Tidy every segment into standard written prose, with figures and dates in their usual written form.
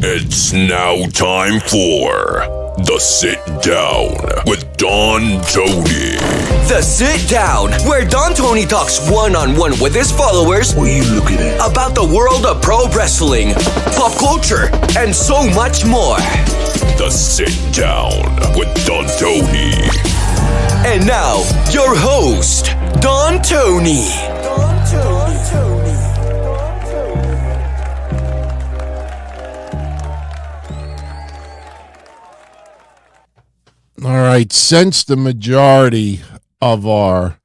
It's now time for The Sit Down with Don Tony. The Sit Down, where Don Tony talks one-on-one with his followers. What are you looking at? About the world of pro wrestling, pop culture, and so much more. The Sit Down with Don Tony. And now, your host, Don Tony. All right, since the majority of our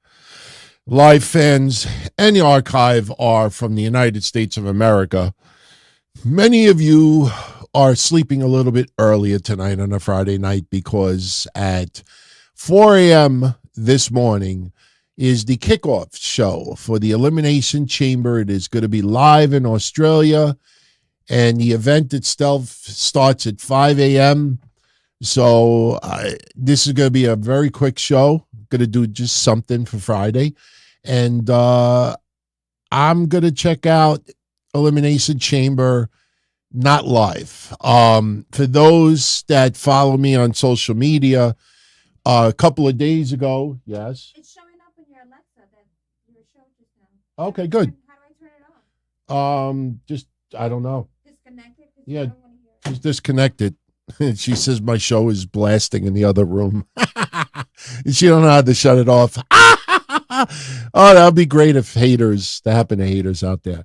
live fans and the archive are from the United States of America, many of you are sleeping a little bit earlier tonight on a Friday night because at 4 a.m. this morning is the kickoff show for the Elimination Chamber. It is going to be live in Australia, and the event itself starts at 5 a.m., So this is going to be a very quick show. I'm going to do just something for Friday. And I'm going to check out Elimination Chamber, not live. For those that follow me on social media, a couple of days ago, yes? It's showing up in your Alexa that your show just now. Okay, good. How do I turn it off? Just, I don't know. Disconnected? Yeah, I don't want to hear it. just disconnected. She says my show is blasting in the other room. She don't know how to shut it off. Oh, that would be great if that happen to haters out there.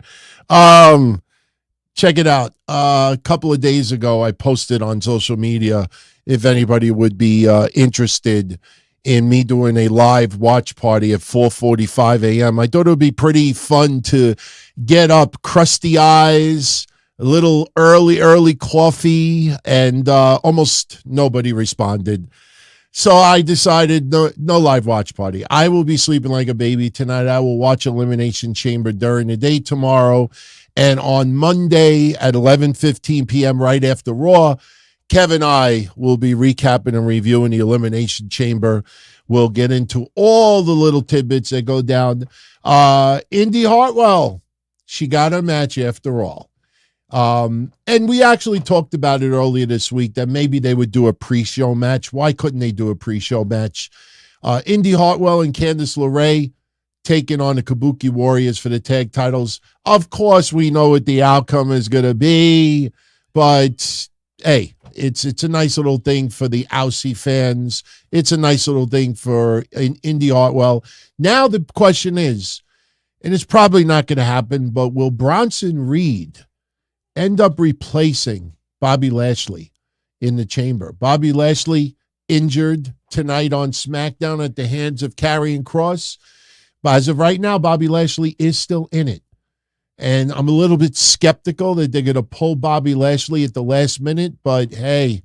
Check it out. A couple of days ago, I posted on social media if anybody would be interested in me doing a live watch party at 4:45 a.m. I thought it would be pretty fun to get up, crusty eyes, a little early coffee, and almost nobody responded. So I decided no live watch party. I will be sleeping like a baby tonight. I will watch Elimination Chamber during the day tomorrow. And on Monday at 11:15 p.m. right after Raw, Kev and I will be recapping and reviewing the Elimination Chamber. We'll get into all the little tidbits that go down. Indy Hartwell, she got her match after all. And we actually talked about it earlier this week that maybe they would do a pre-show match. Why couldn't they do a pre-show match? Indy Hartwell and Candice LeRae taking on the Kabuki Warriors for the tag titles. Of course, we know what the outcome is going to be, but hey, it's a nice little thing for the Aussie fans. It's a nice little thing for Indy Hartwell. Now the question is, and it's probably not going to happen, but will Bronson Reed end up replacing Bobby Lashley in the chamber? Bobby Lashley injured tonight on SmackDown at the hands of Karrion Kross. But as of right now, Bobby Lashley is still in it. And I'm a little bit skeptical that they're going to pull Bobby Lashley at the last minute. But hey,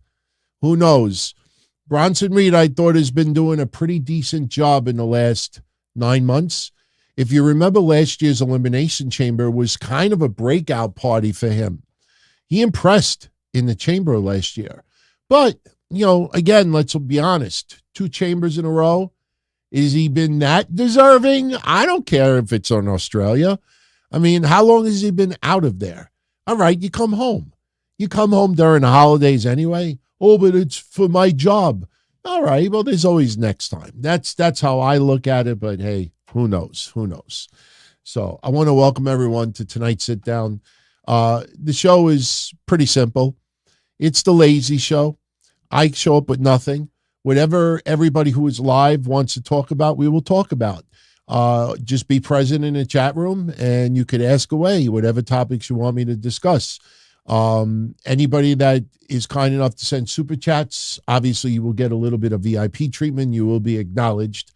who knows? Bronson Reed, I thought, has been doing a pretty decent job in the last 9 months. If you remember, last year's Elimination Chamber was kind of a breakout party for him. He impressed in the chamber last year. But, again, let's be honest. 2 chambers in a row. Has he been that deserving? I don't care if it's on Australia. I mean, how long has he been out of there? All right, you come home. You come home during the holidays anyway. Oh, but it's for my job. All right, well, there's always next time. That's how I look at it, but hey, who knows? Who knows? So I want to welcome everyone to tonight's Sit Down. The show is pretty simple. It's the lazy show. I show up with nothing. Whatever everybody who is live wants to talk about, we will talk about. Just be present in the chat room, and you could ask away whatever topics you want me to discuss. Anybody that is kind enough to send super chats, obviously you will get a little bit of VIP treatment. You will be acknowledged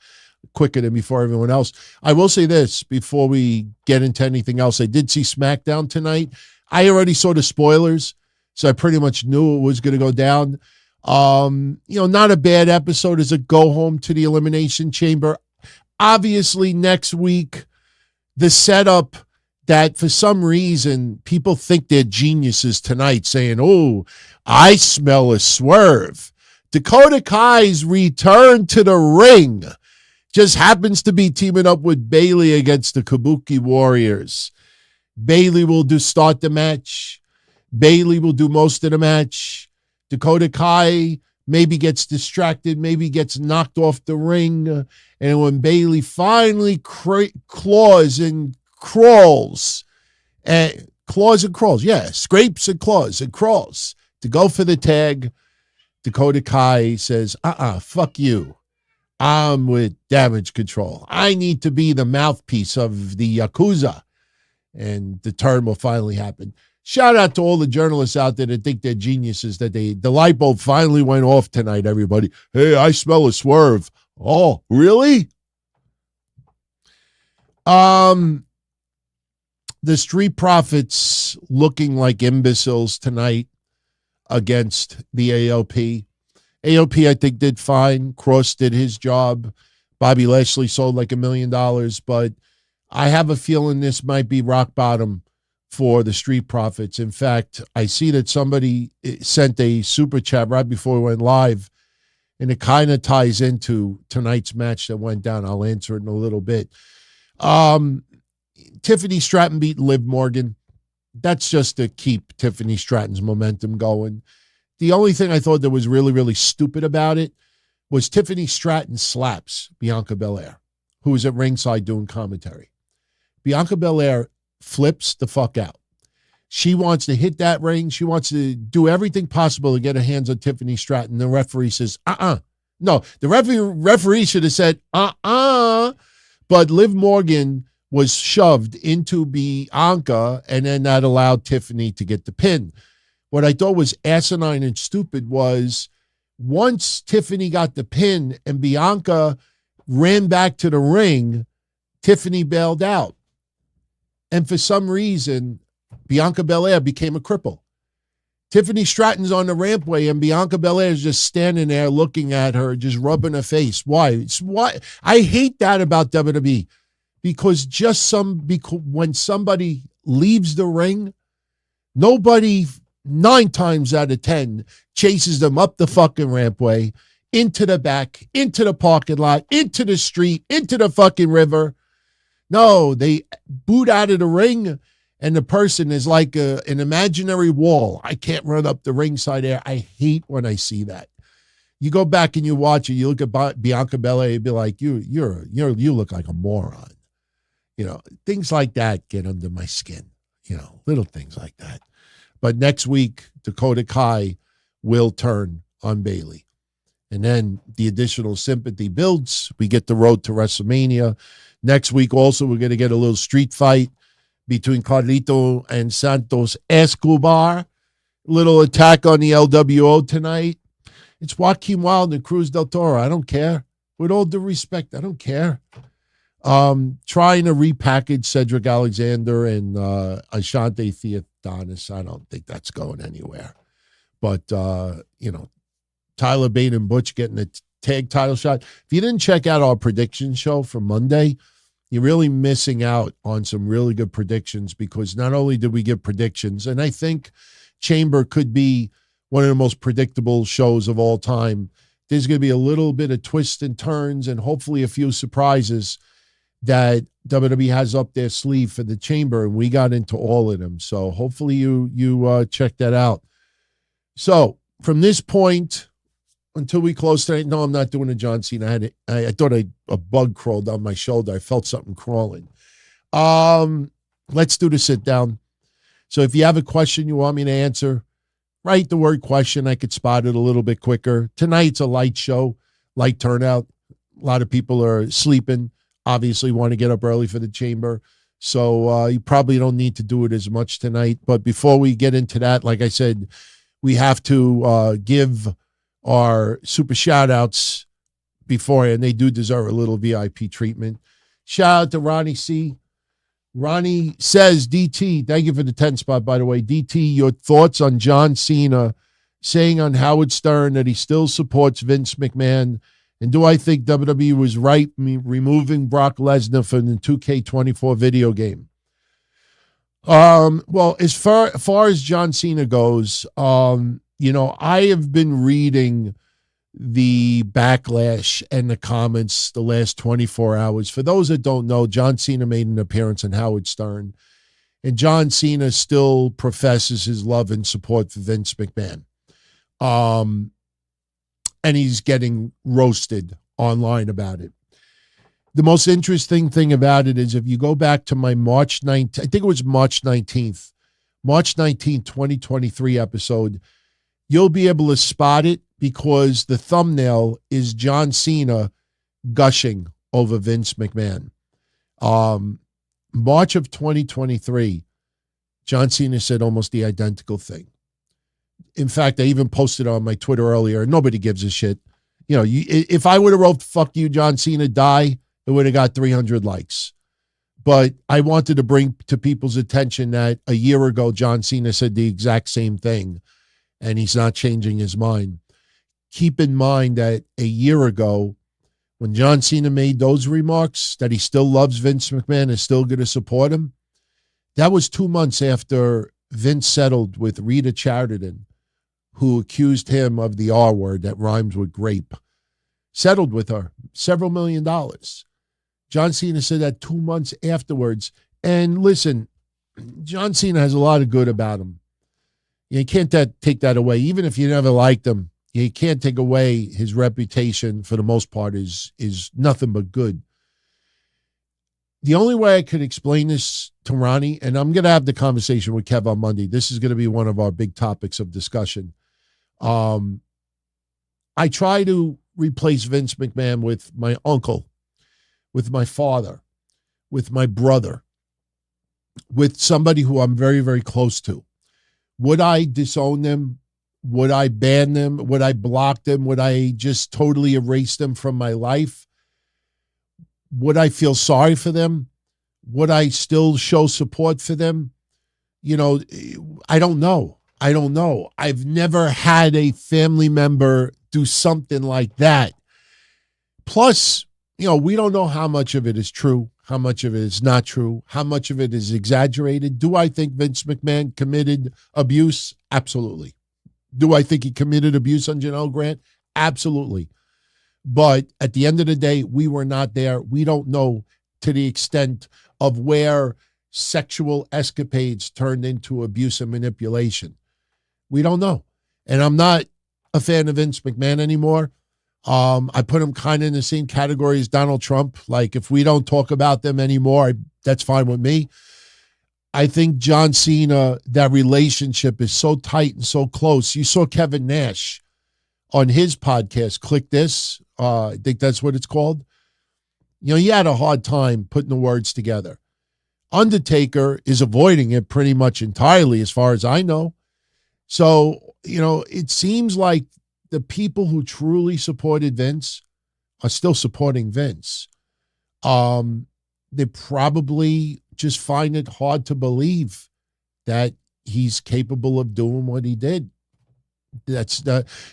quicker than before everyone else. I will say this before we get into anything else. I did see SmackDown tonight. I already saw the spoilers, so I pretty much knew it was going to go down. Not a bad episode as a go home to the Elimination Chamber. Obviously, next week, the setup that for some reason people think they're geniuses tonight, saying, oh, I smell a swerve. Dakota Kai's return to the ring just happens to be teaming up with Bayley against the Kabuki Warriors. Bayley will start the match. Bayley will do most of the match. Dakota Kai maybe gets distracted, maybe gets knocked off the ring. And when Bayley finally claws and crawls, scrapes and claws and crawls to go for the tag, Dakota Kai says, fuck you. I'm with Damage Control. I need to be the mouthpiece of the Yakuza. And the turn will finally happen. Shout out to all the journalists out there that think they're geniuses, that the light bulb finally went off tonight, everybody. Hey, I smell a swerve. Oh, really? The Street Profits looking like imbeciles tonight against the AOP. AOP, I think, did fine. Cross did his job. Bobby Lashley sold like $1 million, but I have a feeling this might be rock bottom for the Street Profits. In fact, I see that somebody sent a super chat right before we went live, and it kind of ties into tonight's match that went down. I'll answer it in a little bit. Tiffany Stratton beat Liv Morgan. That's just to keep Tiffany Stratton's momentum going. The only thing I thought that was really, really stupid about it was Tiffany Stratton slaps Bianca Belair, who was at ringside doing commentary. Bianca Belair flips the fuck out. She wants to hit that ring. She wants to do everything possible to get her hands on Tiffany Stratton. The referee says, No, the referee should have said, But Liv Morgan was shoved into Bianca, and then that allowed Tiffany to get the pin. What I thought was asinine and stupid was once Tiffany got the pin and Bianca ran back to the ring, Tiffany bailed out. And for some reason, Bianca Belair became a cripple. Tiffany Stratton's on the rampway, and Bianca Belair is just standing there looking at her, just rubbing her face. Why? I hate that about WWE, because when somebody leaves the ring, nobody 9 times out of 10 chases them up the fucking rampway, into the back, into the parking lot, into the street, into the fucking river. No, they boot out of the ring, and the person is like an imaginary wall. I can't run up the ringside there. I hate when I see that. You go back and you watch it. You look at Bianca Belair, you'd be like, you look like a moron. Things like that get under my skin. Little things like that. But next week, Dakota Kai will turn on Bayley. And then the additional sympathy builds. We get the road to WrestleMania. Next week also, we're going to get a little street fight between Carlito and Santos Escobar. Little attack on the LWO tonight. It's Joaquin Wilde and Cruz del Toro. I don't care. With all due respect, I don't care. Trying to repackage Cedric Alexander and Ashante Theodonis. I don't think that's going anywhere. But, Tyler Bate and Butch getting a tag title shot. If you didn't check out our prediction show for Monday, you're really missing out on some really good predictions, because not only did we give predictions, and I think Chamber could be one of the most predictable shows of all time. There's going to be a little bit of twists and turns and hopefully a few surprises that WWE has up their sleeve for the Chamber, and we got into all of them. So hopefully you check that out. So from this point until we close tonight, no, I'm not doing a John Cena. I thought a bug crawled down my shoulder. I felt something crawling. Let's do the sit down. So if you have a question you want me to answer, write the word question. I could spot it a little bit quicker. Tonight's a light show, light turnout. A lot of people are sleeping, obviously want to get up early for the Chamber. So you probably don't need to do it as much tonight. But before we get into that, like I said, we have to give our super shout outs before, and they do deserve a little VIP treatment. Shout out to Ronnie C. Ronnie says, DT, thank you for the 10 spot, by the way. DT, your thoughts on John Cena saying on Howard Stern that he still supports Vince McMahon, and do I think WWE was right removing Brock Lesnar from the 2K24 video game? Well, as far as John Cena goes, I have been reading the backlash and the comments the last 24 hours. For those that don't know, John Cena made an appearance on Howard Stern, And John Cena still professes his love and support for Vince McMahon. And he's getting roasted online about it. The most interesting thing about it is if you go back to my March 19th, I think it was March 19th, 2023 episode, you'll be able to spot it because the thumbnail is John Cena gushing over Vince McMahon. March of 2023, John Cena said almost the identical thing. In fact, I even posted on my Twitter earlier. Nobody gives a shit. You know, if I would have wrote, fuck you, John Cena, die, it would have got 300 likes. But I wanted to bring to people's attention that a year ago, John Cena said the exact same thing, and he's not changing his mind. Keep in mind that a year ago, when John Cena made those remarks, that he still loves Vince McMahon and still going to support him, that was 2 months after Vince settled with Rita Chatterton, who accused him of the R word that rhymes with grape. Settled with her, several $1 million. John Cena said that 2 months afterwards. And listen, John Cena has a lot of good about him. You can't take that away. Even if you never liked him, you can't take away his reputation, for the most part, is nothing but good. The only way I could explain this to Ronnie, and I'm going to have the conversation with Kev on Monday. This is going to be one of our big topics of discussion. I try to replace Vince McMahon with my uncle, with my father, with my brother, with somebody who I'm very, very close to. Would I disown them? Would I ban them? Would I block them? Would I just totally erase them from my life? Would I feel sorry for them? Would I still show support for them? You know, I don't know. I don't know. I've never had a family member do something like that. Plus, you know, we don't know how much of it is true, how much of it is not true, how much of it is exaggerated. Do I think Vince McMahon committed abuse? Absolutely. Do I think he committed abuse on Janelle Grant? Absolutely. But at the end of the day, we were not there. We don't know to the extent of where sexual escapades turned into abuse and manipulation. We don't know. And I'm not a fan of Vince McMahon anymore. I put him kind of in the same category as Donald Trump. Like, if we don't talk about them anymore, that's fine with me. I think John Cena, that relationship is so tight and so close. You saw Kevin Nash on his podcast, Click This. I think that's what it's called. You know, he had a hard time putting the words together. Undertaker is avoiding it pretty much entirely, as far as I know. So, you know, it seems like the people who truly supported Vince are still supporting Vince. They probably just find it hard to believe that he's capable of doing what he did.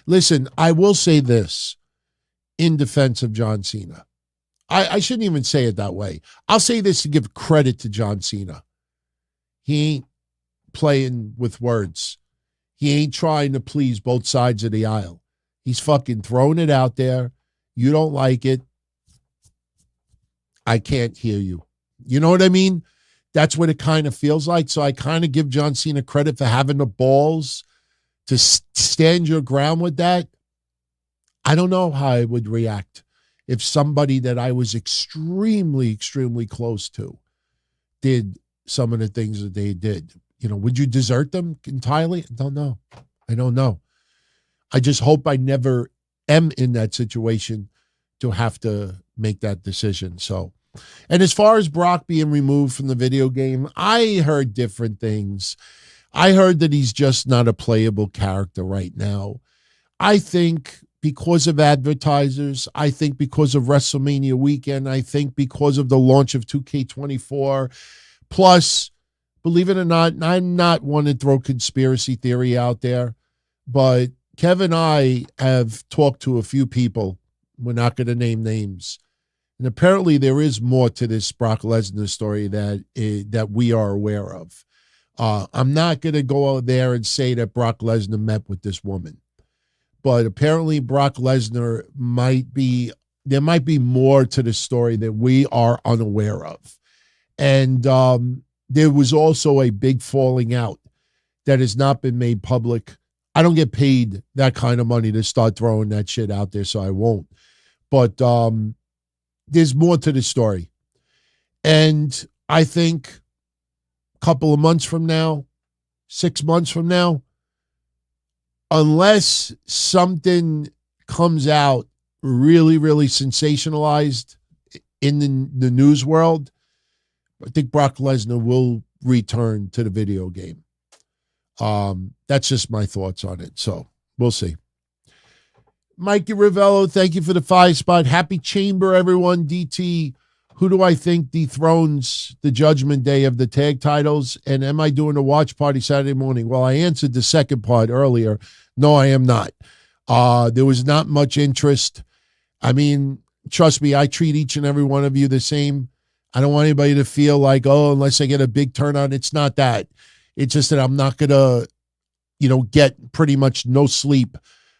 Listen, I will say this in defense of John Cena. I shouldn't even say it that way. I'll say this to give credit to John Cena. He ain't playing with words. He ain't trying to please both sides of the aisle. He's fucking throwing it out there. You don't like it. I can't hear you. You know what I mean? That's what it kind of feels like. So I kind of give John Cena credit for having the balls to stand your ground with that. I don't know how I would react if somebody that I was extremely, extremely close to did some of the things that they did. You know, would you desert them entirely? I don't know. I don't know. I just hope I never am in that situation to have to make that decision. So, and as far as Brock being removed from the video game, I heard different things. I heard that he's just not a playable character right now. I think because of advertisers, I think because of WrestleMania weekend, I think because of the launch of 2K24, plus, believe it or not, and I'm not one to throw conspiracy theory out there, but Kevin and I have talked to a few people. We're not going to name names. And apparently there is more to this Brock Lesnar story that we are aware of. I'm not going to go out there and say that Brock Lesnar met with this woman. But apparently Brock Lesnar there might be more to the story that we are unaware of. And there was also a big falling out that has not been made public. I don't get paid that kind of money to start throwing that shit out there, so I won't. But there's more to the story. And I think a couple of months from now, 6 months from now, unless something comes out really, really sensationalized in the news world, I think Brock Lesnar will return to the video game. That's just my thoughts on it. So we'll see. Mikey Ravello, thank you for the 5 spot. Happy Chamber, everyone. DT, who do I think dethrones the Judgment Day of the tag titles? And am I doing a watch party Saturday morning? Well, I answered the second part earlier. No, I am not. There was not much interest. I mean, trust me, I treat each and every one of you the same. I don't want anybody to feel like, oh, unless I get a big turnout. It's not that. It's just that I'm not going to, get pretty much no sleep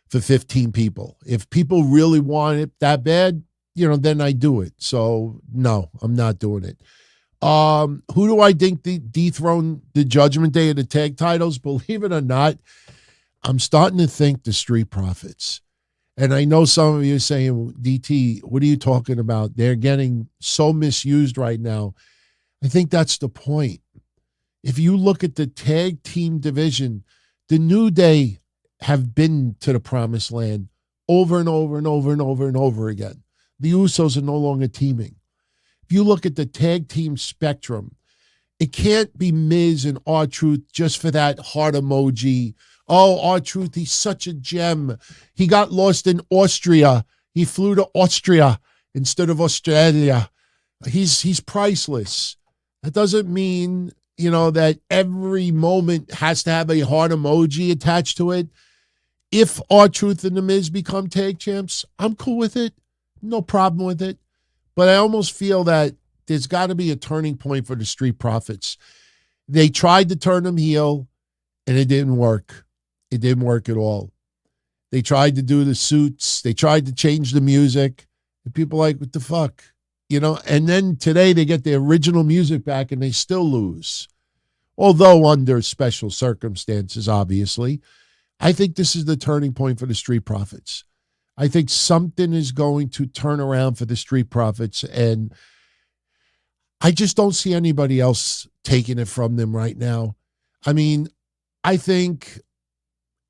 for 15 people. If people really want it that bad, then I do it. So, no, I'm not doing it. Who do I think dethrone the Judgment Day of the tag titles? Believe it or not, I'm starting to think the Street Profits. And I know some of you are saying, DT, what are you talking about? They're getting so misused right now. I think that's the point. If you look at the tag team division, the New Day have been to the promised land over and over and over and over and over again. The Usos are no longer teaming. If you look at the tag team spectrum, it can't be Miz and R-Truth just for that heart emoji. Oh, R-Truth, he's such a gem. He got lost in Austria. He flew to Austria instead of Australia. He's priceless. That doesn't mean, that every moment has to have a heart emoji attached to it. If R-Truth and The Miz become tag champs, I'm cool with it. No problem with it. But I almost feel that there's got to be a turning point for the Street Profits. They tried to turn them heel, and it didn't work. It didn't work at all. They tried to do the suits. They tried to change the music. And people are like, what the fuck? And then today they get the original music back and they still lose. Although under special circumstances, obviously. I think this is the turning point for the Street Profits. I think something is going to turn around for the Street Profits, and I just don't see anybody else taking it from them right now. I mean, I think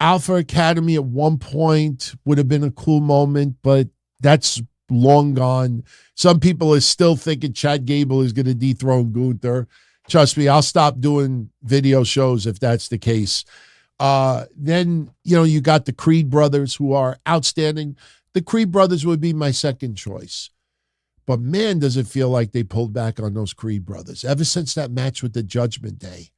Alpha Academy at one point would have been a cool moment, but that's long gone. Some people are still thinking Chad Gable is going to dethrone Gunther. Trust me, I'll stop doing video shows if that's the case. Then, you got the Creed brothers who are outstanding. The Creed brothers would be my second choice. But man, does it feel like they pulled back on those Creed brothers. Ever since that match with the Judgment Day.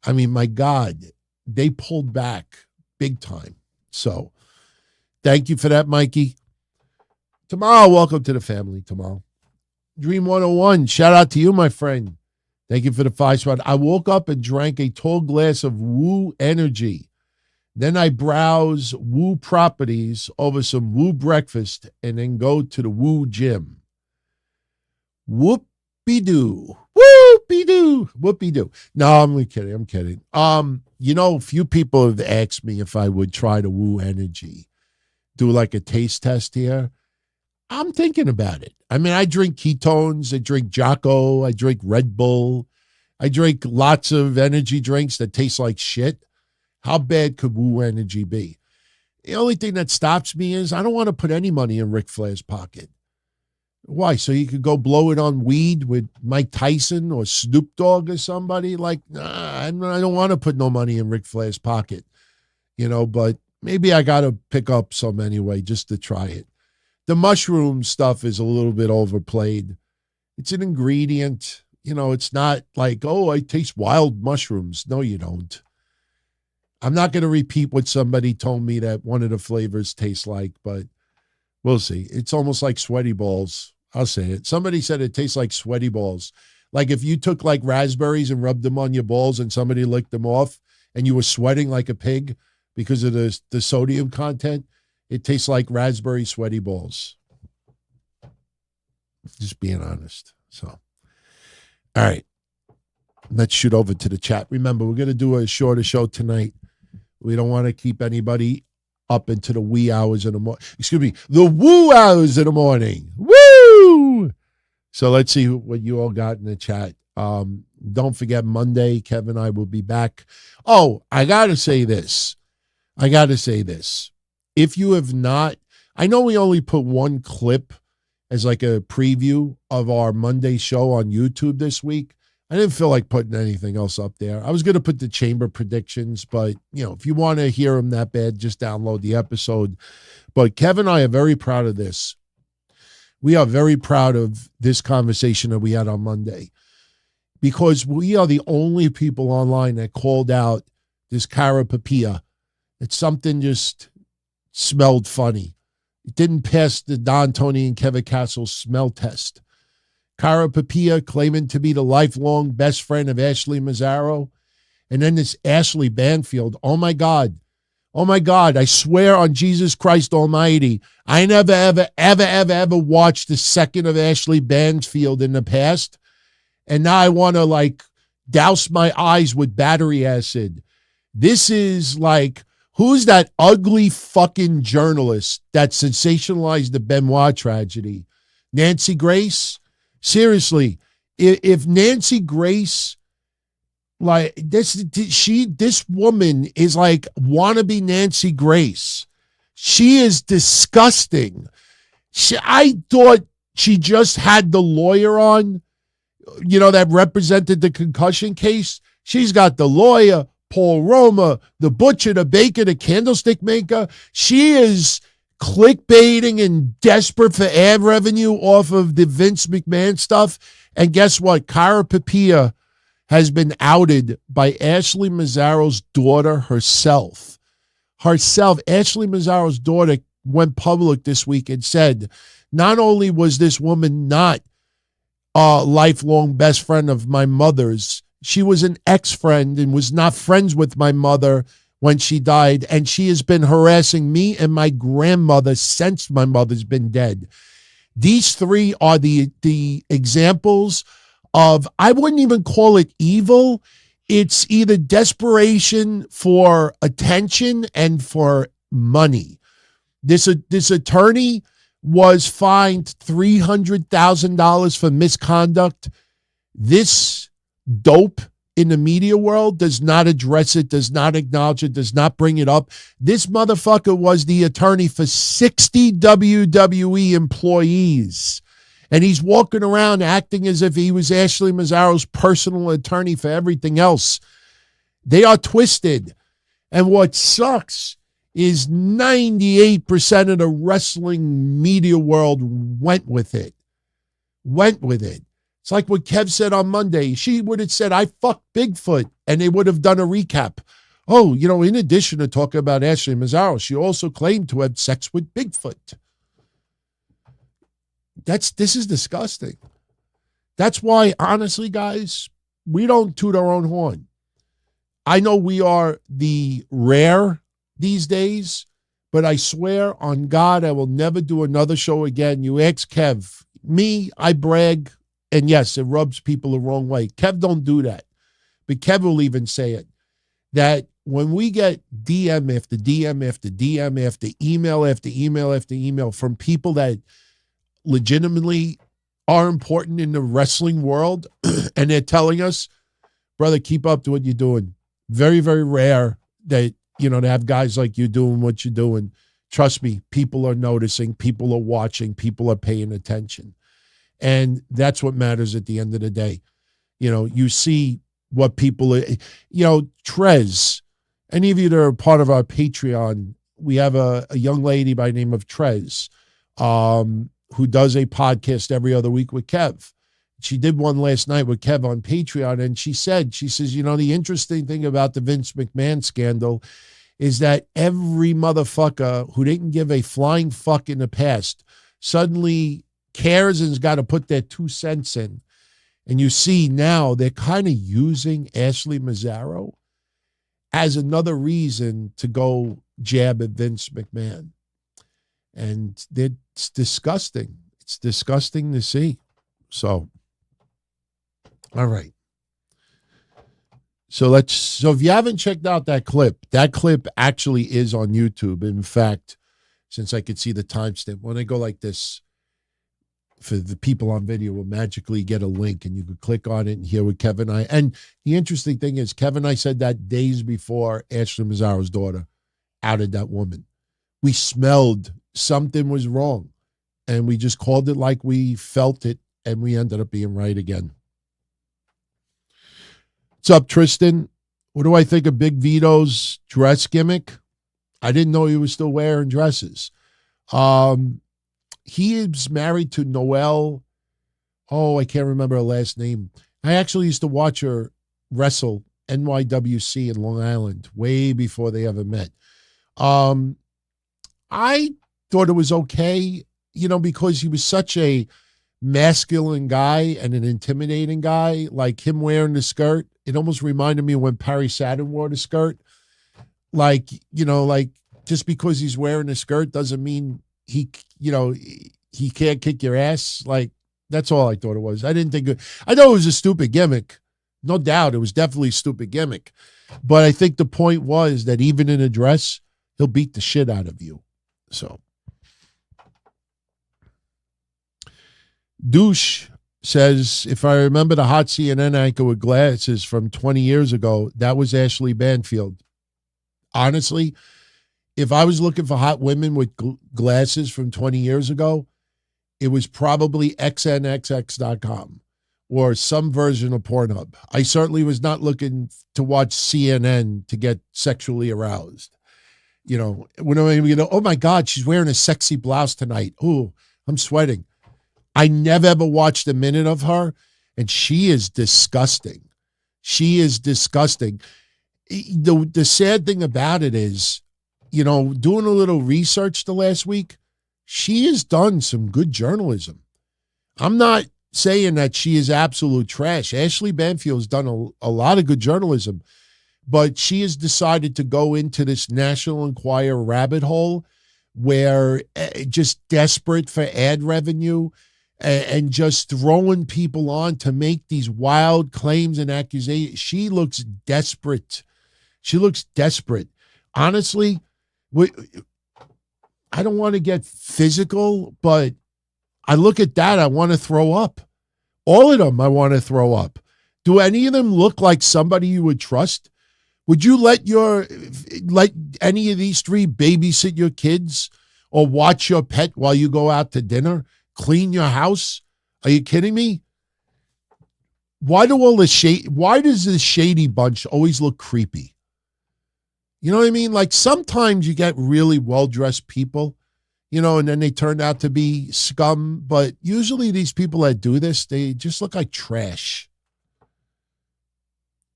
I mean, my God, they pulled back big time. So thank you for that, Mikey. Tomorrow, welcome to the family tomorrow. Dream 101, shout out to you, my friend. Thank you for the 5 spot. I woke up and drank a tall glass of Woo Energy. Then I browse Woo properties over some Woo breakfast and then go to the Woo gym. Whoop-be-doo. Whoop-be-doo. Whoop-be-doo. No, I'm kidding. A few people have asked me if I would try the Woo Energy. Do like a taste test here. I'm thinking about it. I mean, I drink ketones. I drink Jocko. I drink Red Bull. I drink lots of energy drinks that taste like shit. How bad could Woo Energy be? The only thing that stops me is I don't want to put any money in Ric Flair's pocket. Why? So you could go blow it on weed with Mike Tyson or Snoop Dogg or somebody? Like, nah, I don't want to put no money in Ric Flair's pocket. But maybe I got to pick up some anyway just to try it. The mushroom stuff is a little bit overplayed. It's an ingredient. It's not like, oh, I taste wild mushrooms. No, you don't. I'm not going to repeat what somebody told me that one of the flavors tastes like, but we'll see. It's almost like sweaty balls. I'll say it. Somebody said it tastes like sweaty balls. Like if you took like raspberries and rubbed them on your balls and somebody licked them off and you were sweating like a pig because of the sodium content, it tastes like raspberry sweaty balls. Just being honest. So, all right. let's shoot over to the chat. Remember, we're going to do a shorter show tonight. We don't want to keep anybody up into the wee hours in the morning. Excuse me, the woo hours in the morning. Woo! So let's see what you all got in the chat. Don't forget, Monday, Kev and I will be back. Oh, I got to say this. If you have not, I know we only put one clip as like a preview of our Monday show on YouTube this week. I didn't feel like putting anything else up there. I was going to put the chamber predictions, but, if you want to hear them that bad, just download the episode. But Kev and I are very proud of this. We are very proud of this conversation that we had on Monday because we are the only people online that called out this Cara Papilla. That something just smelled funny. It didn't pass the Don, Tony, and Kevin Castle smell test. Cara Papilla claiming to be the lifelong best friend of Ashley Mazzaro. And then this Ashley Banfield. Oh, my God. I swear on Jesus Christ Almighty, I never, ever watched the second of Ashley Banfield in the past. And now I want to, douse my eyes with battery acid. This is who's that ugly fucking journalist that sensationalized the Benoit tragedy? Nancy Grace? Seriously, if Nancy Grace, this woman is wannabe Nancy Grace. She is disgusting. I thought she just had the lawyer on, that represented the concussion case. She's got the lawyer, Paul Roma, the butcher, the baker, the candlestick maker. She is clickbaiting and desperate for ad revenue off of the Vince McMahon stuff. And guess what? Cara Papilla has been outed by Ashley Mazzaro's daughter herself. Ashley Mazzaro's daughter went public this week and said, not only was this woman not a lifelong best friend of my mother's, she was an ex-friend and was not friends with my mother when she died, and she has been harassing me and my grandmother since my mother's been dead. These three are the examples of, I wouldn't even call it evil. It's either desperation for attention and for money. This attorney was fined $300,000 for misconduct. This dope in the media world does not address it, does not acknowledge it, does not bring it up. This motherfucker was the attorney for 60 WWE employees. And he's walking around acting as if he was Ashley Mazzaro's personal attorney for everything else. They are twisted. And what sucks is 98% of the wrestling media world went with it. It's like what Kev said on Monday. She would have said, I fucked Bigfoot, and they would have done a recap. Oh, in addition to talking about Ashley Mazzaro, she also claimed to have sex with Bigfoot. This is disgusting. That's why, honestly, guys, we don't toot our own horn. I know we are the rare these days, but I swear on God, I will never do another show again. You ask Kev. Me, I brag. And yes, it rubs people the wrong way. Kev don't do that. But Kev will even say it. That when we get DM after DM after DM after email after email after email from people that legitimately are important in the wrestling world, and they're telling us, brother, keep up to what you're doing. Very, very rare that, to have guys like you doing what you're doing. Trust me, people are noticing, people are watching, people are paying attention. And that's what matters at the end of the day. You see what people, Trez, any of you that are part of our Patreon, we have a young lady by the name of Trez who does a podcast every other week with Kev. She did one last night with Kev on Patreon, and she says, the interesting thing about the Vince McMahon scandal is that every motherfucker who didn't give a flying fuck in the past suddenly cares and's got to put their 2 cents in. And you see now they're kind of using Ashley Mazzaro as another reason to go jab at Vince McMahon. And it's disgusting. It's disgusting to see. So, all right. So if you haven't checked out that clip actually is on YouTube. In fact, since I could see the timestamp, when I go like this, for the people on video, will magically get a link and you could click on it and hear what Kevin and I. And the interesting thing is, Kevin and I said that days before Ashley Mazzaro's daughter outed that woman. We smelled something was wrong, and we just called it like we felt it, and we ended up being right again. What's up, Tristan? What do I think of Big Vito's dress gimmick? I didn't know he was still wearing dresses. He is married to Noelle. Oh, I can't remember her last name. I actually used to watch her wrestle NYWC in Long Island way before they ever met. I thought it was okay, because he was such a masculine guy and an intimidating guy. Like him wearing the skirt, it almost reminded me of when Perry Saturn wore the skirt. Like, just because he's wearing a skirt doesn't mean he can't kick your ass. Like, that's all I thought it was. I know it was a stupid gimmick. No doubt. It was definitely a stupid gimmick. But I think the point was that even in a dress, he'll beat the shit out of you. So. Doosh says, if I remember the hot CNN anchor with glasses from 20 years ago, that was Ashley Banfield. Honestly, if I was looking for hot women with glasses from 20 years ago, it was probably xnxx.com or some version of Pornhub. I certainly was not looking to watch CNN to get sexually aroused. When oh my God, she's wearing a sexy blouse tonight. Ooh, I'm sweating. I never ever watched a minute of her, and she is disgusting. She is disgusting. The sad thing about it is, doing a little research the last week, she has done some good journalism. I'm not saying that she is absolute trash. Ashley Banfield's done a lot of good journalism, but she has decided to go into this National Enquirer rabbit hole where just desperate for ad revenue and just throwing people on to make these wild claims and accusations. She looks desperate. Honestly, I don't want to get physical, but I look at that, I want to throw up. All of them, I want to throw up. Do any of them look like somebody you would trust? Would you let any of these three babysit your kids or watch your pet while you go out to dinner? Clean your house? Are you kidding me? Why does this shady bunch always look creepy? You know what I mean? Like sometimes you get really well-dressed people, and then they turn out to be scum. But usually these people that do this, they just look like trash.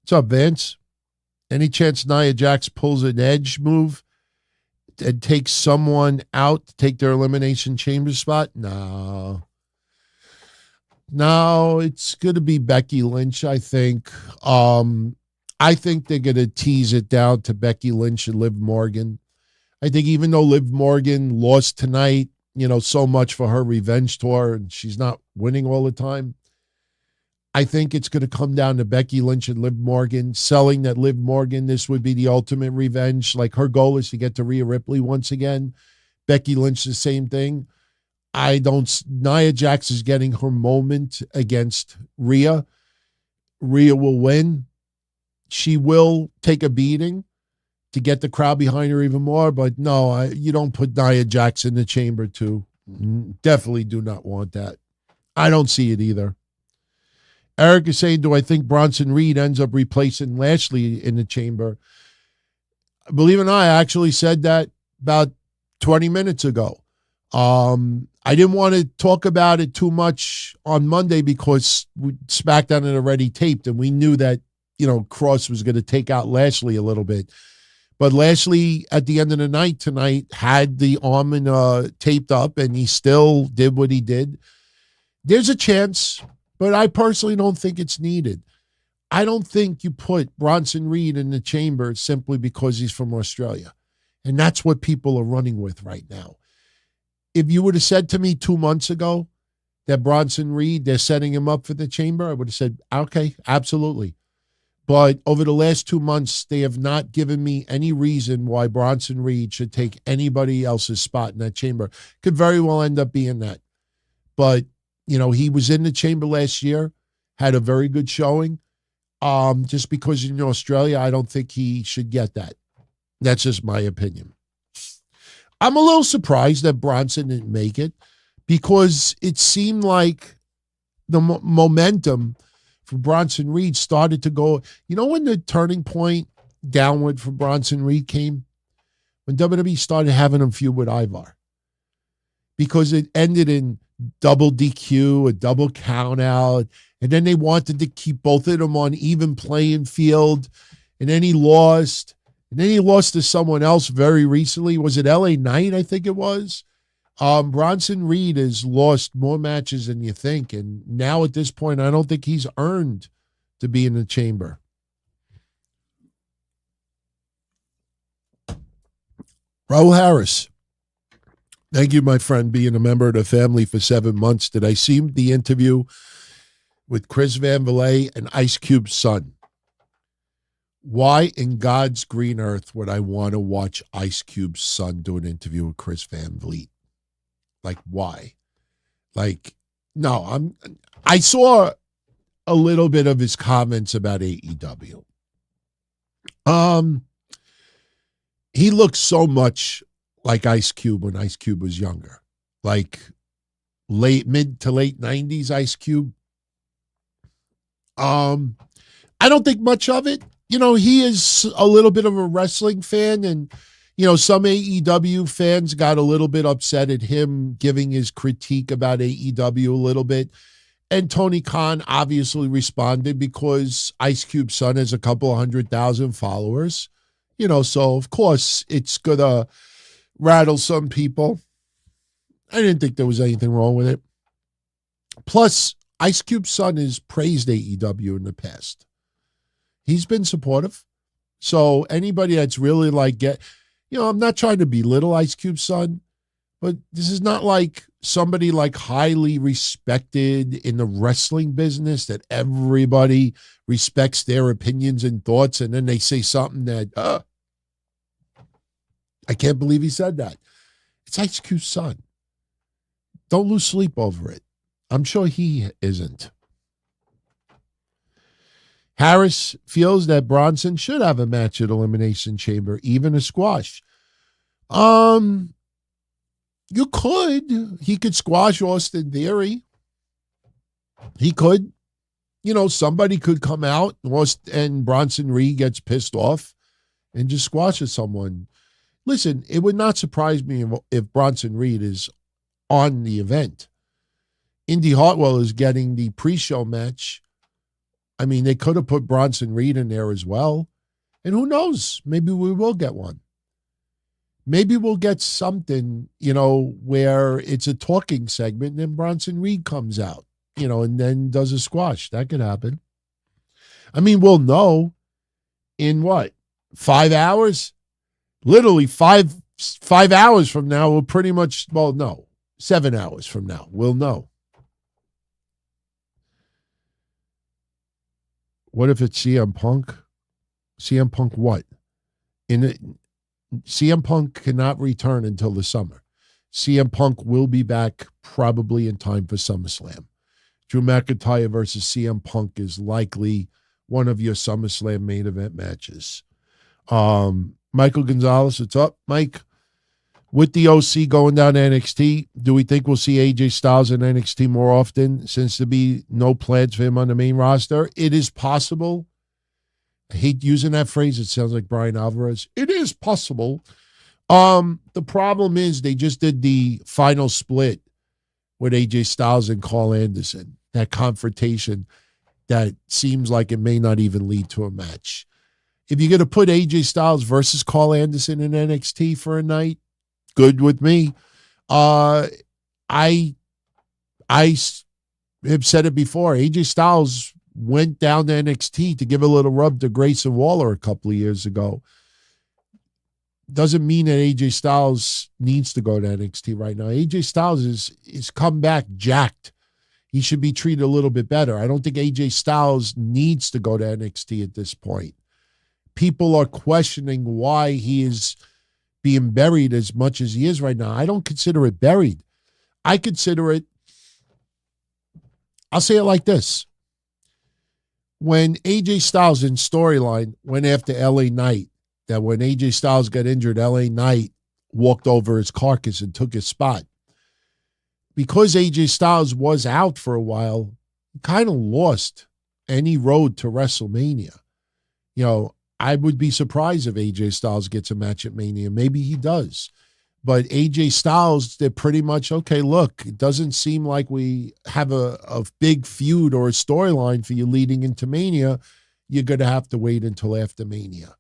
What's up, Vance? Any chance Nia Jax pulls an edge move and takes someone out to take their Elimination Chamber spot? No, it's going to be Becky Lynch, I think. I think they're going to tease it down to Becky Lynch and Liv Morgan. I think even though Liv Morgan lost tonight, so much for her revenge tour, and she's not winning all the time, I think it's going to come down to Becky Lynch and Liv Morgan, selling that Liv Morgan, this would be the ultimate revenge. Like her goal is to get to Rhea Ripley once again. Becky Lynch, the same thing. Nia Jax is getting her moment against Rhea. Rhea will win. She will take a beating to get the crowd behind her even more, but no, you don't put Nia Jax in the chamber too. Definitely do not want that. I don't see it either. Erik is saying, do I think Bronson Reed ends up replacing Lashley in the chamber? Believe it or not, I actually said that about 20 minutes ago. I didn't want to talk about it too much on Monday because SmackDown had already taped, and we knew that, Cross was going to take out Lashley a little bit. But Lashley, at the end of the night tonight, had the arm taped up, and he still did what he did. There's a chance, but I personally don't think it's needed. I don't think you put Bronson Reed in the chamber simply because he's from Australia. And that's what people are running with right now. If you would have said to me 2 months ago that Bronson Reed, they're setting him up for the chamber, I would have said, okay, absolutely. But over the last 2 months, they have not given me any reason why Bronson Reed should take anybody else's spot in that chamber. Could very well end up being that. But, he was in the chamber last year, had a very good showing. Just because in Australia, I don't think he should get that. That's just my opinion. I'm a little surprised that Bronson didn't make it because it seemed like the momentum for Bronson Reed started to go. When the turning point downward for Bronson Reed came? When WWE started having him feud with Ivar. Because it ended in double DQ, a double count out, and then they wanted to keep both of them on even playing field, and then he lost. And then he lost to someone else very recently. Was it LA Knight, I think it was? Bronson Reed has lost more matches than you think. And now at this point, I don't think he's earned to be in the chamber. Raul Harris. Thank you, my friend, being a member of the family for 7 months. Did I see the interview with Chris Van Vliet and Ice Cube's son? Why in God's green earth would I want to watch Ice Cube's son do an interview with Chris Van Vliet? Like, why? No, I saw a little bit of his comments about AEW. He looks so much like Ice Cube when Ice Cube was younger. Like mid to late 90s Ice Cube. I don't think much of it. He is a little bit of a wrestling fan, and, some AEW fans got a little bit upset at him giving his critique about AEW a little bit. And Tony Khan obviously responded because Ice Cube's son has a couple of 100,000 followers, so of course it's going to rattle some people. I didn't think there was anything wrong with it. Plus, Ice Cube's son has praised AEW in the past. He's been supportive. So anybody that's really I'm not trying to belittle Ice Cube's son, but this is not like somebody highly respected in the wrestling business that everybody respects their opinions and thoughts. And then they say something that, I can't believe he said that. It's Ice Cube's son. Don't lose sleep over it. I'm sure he isn't. Harris feels that Bronson should have a match at Elimination Chamber, even a squash. You could. He could squash Austin Theory. He could. Somebody could come out and Bronson Reed gets pissed off and just squashes someone. Listen, it would not surprise me if Bronson Reed is on the event. Indy Hartwell is getting the pre-show match. I mean, they could have put Bronson Reed in there as well. And who knows? Maybe we will get one. Maybe we'll get something, where it's a talking segment and then Bronson Reed comes out, and then does a squash. That could happen. I mean, we'll know in 5 hours? Literally 5 hours from now, we'll pretty much, 7 hours from now, we'll know. What if it's CM Punk? CM Punk what? CM Punk cannot return until the summer. CM Punk will be back probably in time for SummerSlam. Drew McIntyre versus CM Punk is likely one of your SummerSlam main event matches. Michael Gonzalez, what's up, Mike? With the OC going down to NXT, do we think we'll see AJ Styles in NXT more often since there be no plans for him on the main roster? It is possible. I hate using that phrase. It sounds like Brian Alvarez. It is possible. The problem is they just did the final split with AJ Styles and Carl Anderson. That confrontation that seems like it may not even lead to a match. If you're going to put AJ Styles versus Carl Anderson in NXT for a night, good with me. I have said it before. AJ Styles went down to NXT to give a little rub to Grayson Waller a couple of years ago. Doesn't mean that AJ Styles needs to go to NXT right now. AJ Styles is come back jacked. he should be treated a little bit better. I don't think AJ Styles needs to go to NXT at this point. People are questioning why he is being buried as much as he is right now. I don't consider it buried. I consider it, I'll say it like this. When AJ Styles in storyline went after LA Knight, that when AJ Styles got injured, LA Knight walked over his carcass and took his spot. Because AJ Styles was out for a while, he kind of lost any road to WrestleMania. You know, I would be surprised if AJ Styles gets a match at Mania. Maybe he does. But AJ Styles, they're pretty much, okay, look, it doesn't seem like we have a big feud or a storyline for you leading into Mania. You're going to have to wait until after Mania.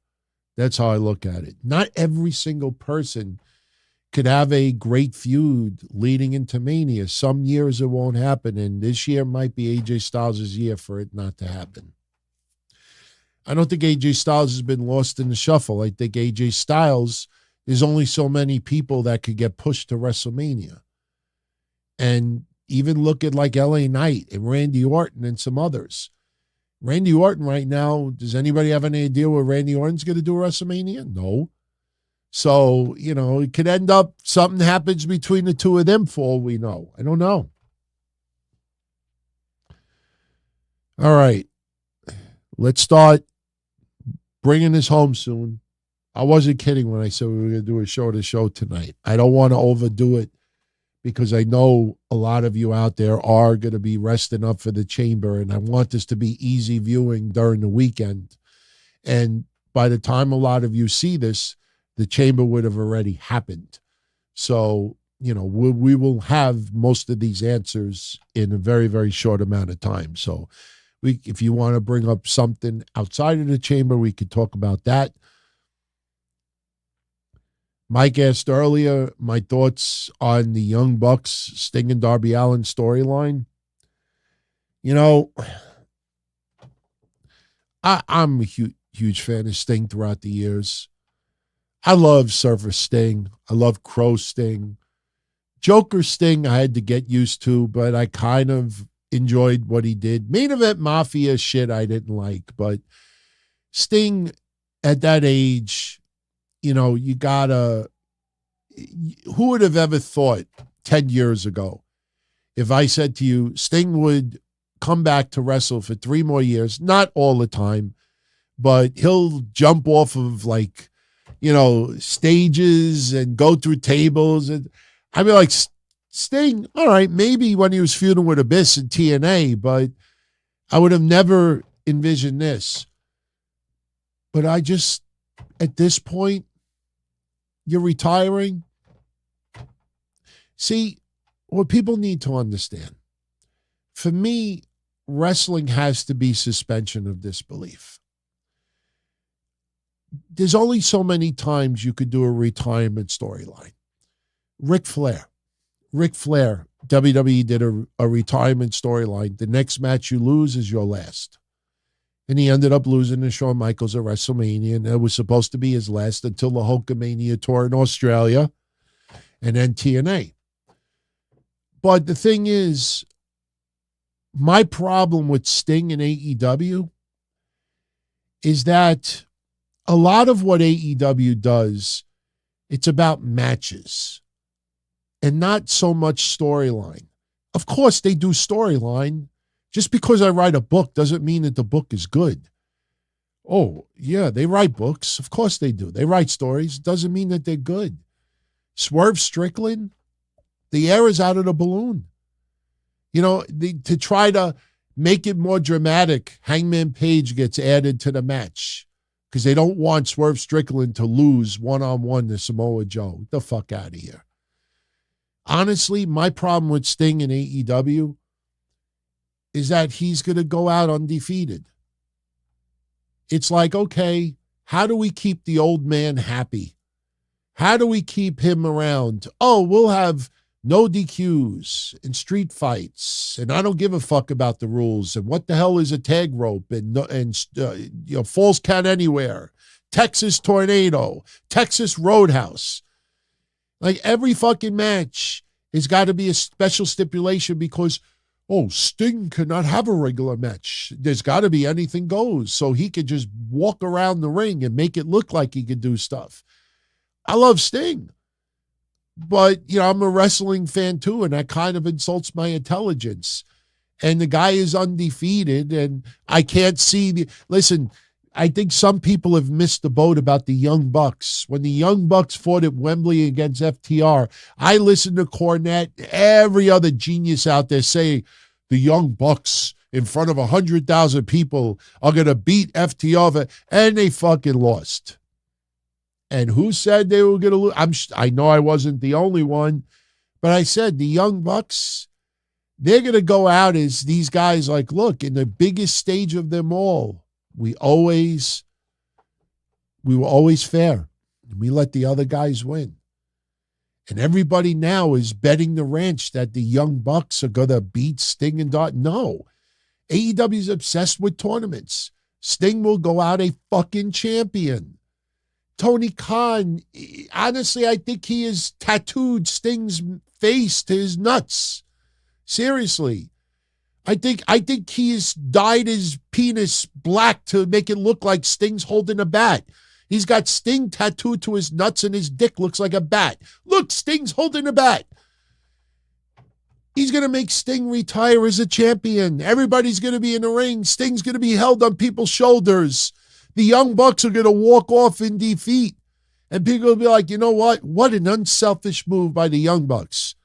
That's how I look at it. Not every single person could have a great feud leading into Mania. Some years it won't happen, and this year might be AJ Styles' year for it not to happen. I don't think AJ Styles has been lost in the shuffle. I think AJ Styles, there's only so many people that could get pushed to WrestleMania. And even look at like LA Knight and Randy Orton and some others. Randy Orton right now, does anybody have any idea what Randy Orton's going to do at WrestleMania? No. So, you know, it could end up something happens between the two of them for all we know. I don't know. All right. Let's start bringing this home soon. I wasn't kidding when I said we were going to do a show to show tonight. I don't want to overdo it because I know a lot of you out there are going to be resting up for the chamber, and I want this to be easy viewing during the weekend. And by the time a lot of you see this, the chamber would have already happened. So, you know, we will have most of these answers in a very, very short amount of time. So if you want to bring up something outside of the chamber, we could talk about that. Mike asked earlier my thoughts on the Young Bucks, Sting and Darby Allin storyline. You know, I'm a huge fan of Sting throughout the years. I love Surfer Sting. I love Crow Sting. Joker Sting I had to get used to, but I kind of enjoyed what he did. Main Event Mafia shit I didn't like, but Sting at that age, you know, you gotta, who would have ever thought 10 years ago if I said to you, Sting would come back to wrestle for 3 more years, not all the time, but he'll jump off of like, you know, stages and go through tables. And I'd be like, Sting, all right, maybe when he was feuding with Abyss and TNA, but I would have never envisioned this. But I just, at this point, you're retiring. See, what people need to understand, for me, wrestling has to be suspension of disbelief. There's only so many times you could do a retirement storyline. Ric Flair, WWE did a retirement storyline. The next match you lose is your last. And he ended up losing to Shawn Michaels at WrestleMania, and it was supposed to be his last until the Hulkamania tour in Australia and then TNA. But the thing is, my problem with Sting and AEW is that a lot of what AEW does, it's about matches and not so much storyline. Of course, they do storyline. Just because I write a book doesn't mean that the book is good. Oh, yeah, they write books. Of course they do. They write stories. Doesn't mean that they're good. Swerve Strickland, the air is out of the balloon. You know, to try to make it more dramatic, Hangman Page gets added to the match because they don't want Swerve Strickland to lose one-on-one to Samoa Joe. Get the fuck out of here. Honestly, my problem with Sting and AEW is that he's going to go out undefeated. It's like, okay, how do we keep the old man happy? How do we keep him around? Oh, we'll have no DQs and street fights, and I don't give a fuck about the rules, and what the hell is a tag rope, and you know, falls count anywhere, Texas Tornado, Texas Roadhouse. Like every fucking match has got to be a special stipulation because oh, Sting cannot have a regular match. There's got to be anything goes. So he could just walk around the ring and make it look like he could do stuff. I love Sting. But, I'm a wrestling fan too, and that kind of insults my intelligence. And the guy is undefeated, and I can't see listen, I think some people have missed the boat about the Young Bucks. When the Young Bucks fought at Wembley against FTR, I listened to Cornette, every other genius out there say the Young Bucks in front of 100,000 people are going to beat FTR, and they fucking lost. And who said they were going to lose? I know I wasn't the only one, but I said the Young Bucks, they're going to go out as these guys like, look, in the biggest stage of them all, we were always fair. We let the other guys win. And everybody now is betting the ranch that the Young Bucks are going to beat Sting and Dart. No. AEW is obsessed with tournaments. Sting will go out a fucking champion. Tony Khan, honestly, I think he has tattooed Sting's face to his nuts. Seriously. I think he has dyed his penis black to make it look like Sting's holding a bat. He's got Sting tattooed to his nuts and his dick looks like a bat. Look, Sting's holding a bat. He's going to make Sting retire as a champion. Everybody's going to be in the ring. Sting's going to be held on people's shoulders. The Young Bucks are going to walk off in defeat. And people will be like, you know what? What an unselfish move by the Young Bucks.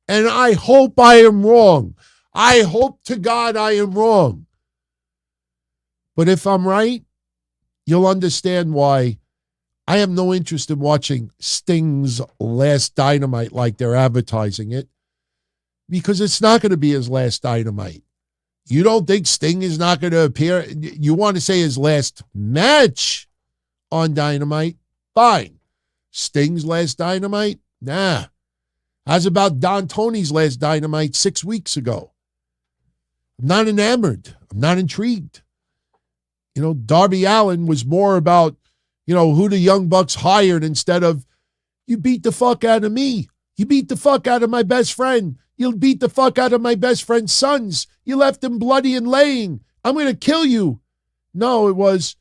And I hope I am wrong. I hope to God I am wrong. But if I'm right, you'll understand why I have no interest in watching Sting's last Dynamite like they're advertising it, because it's not going to be his last Dynamite. You don't think Sting is not going to appear? You want to say his last match on Dynamite? Fine. Sting's last Dynamite? Nah. How's about Don Tony's last Dynamite 6 weeks ago? I'm not enamored. I'm not intrigued. Darby Allin was more about, who the Young Bucks hired instead of, you beat the fuck out of me. You beat the fuck out of my best friend. You'll beat the fuck out of my best friend's sons. You left him bloody and laying. I'm going to kill you. No, it was,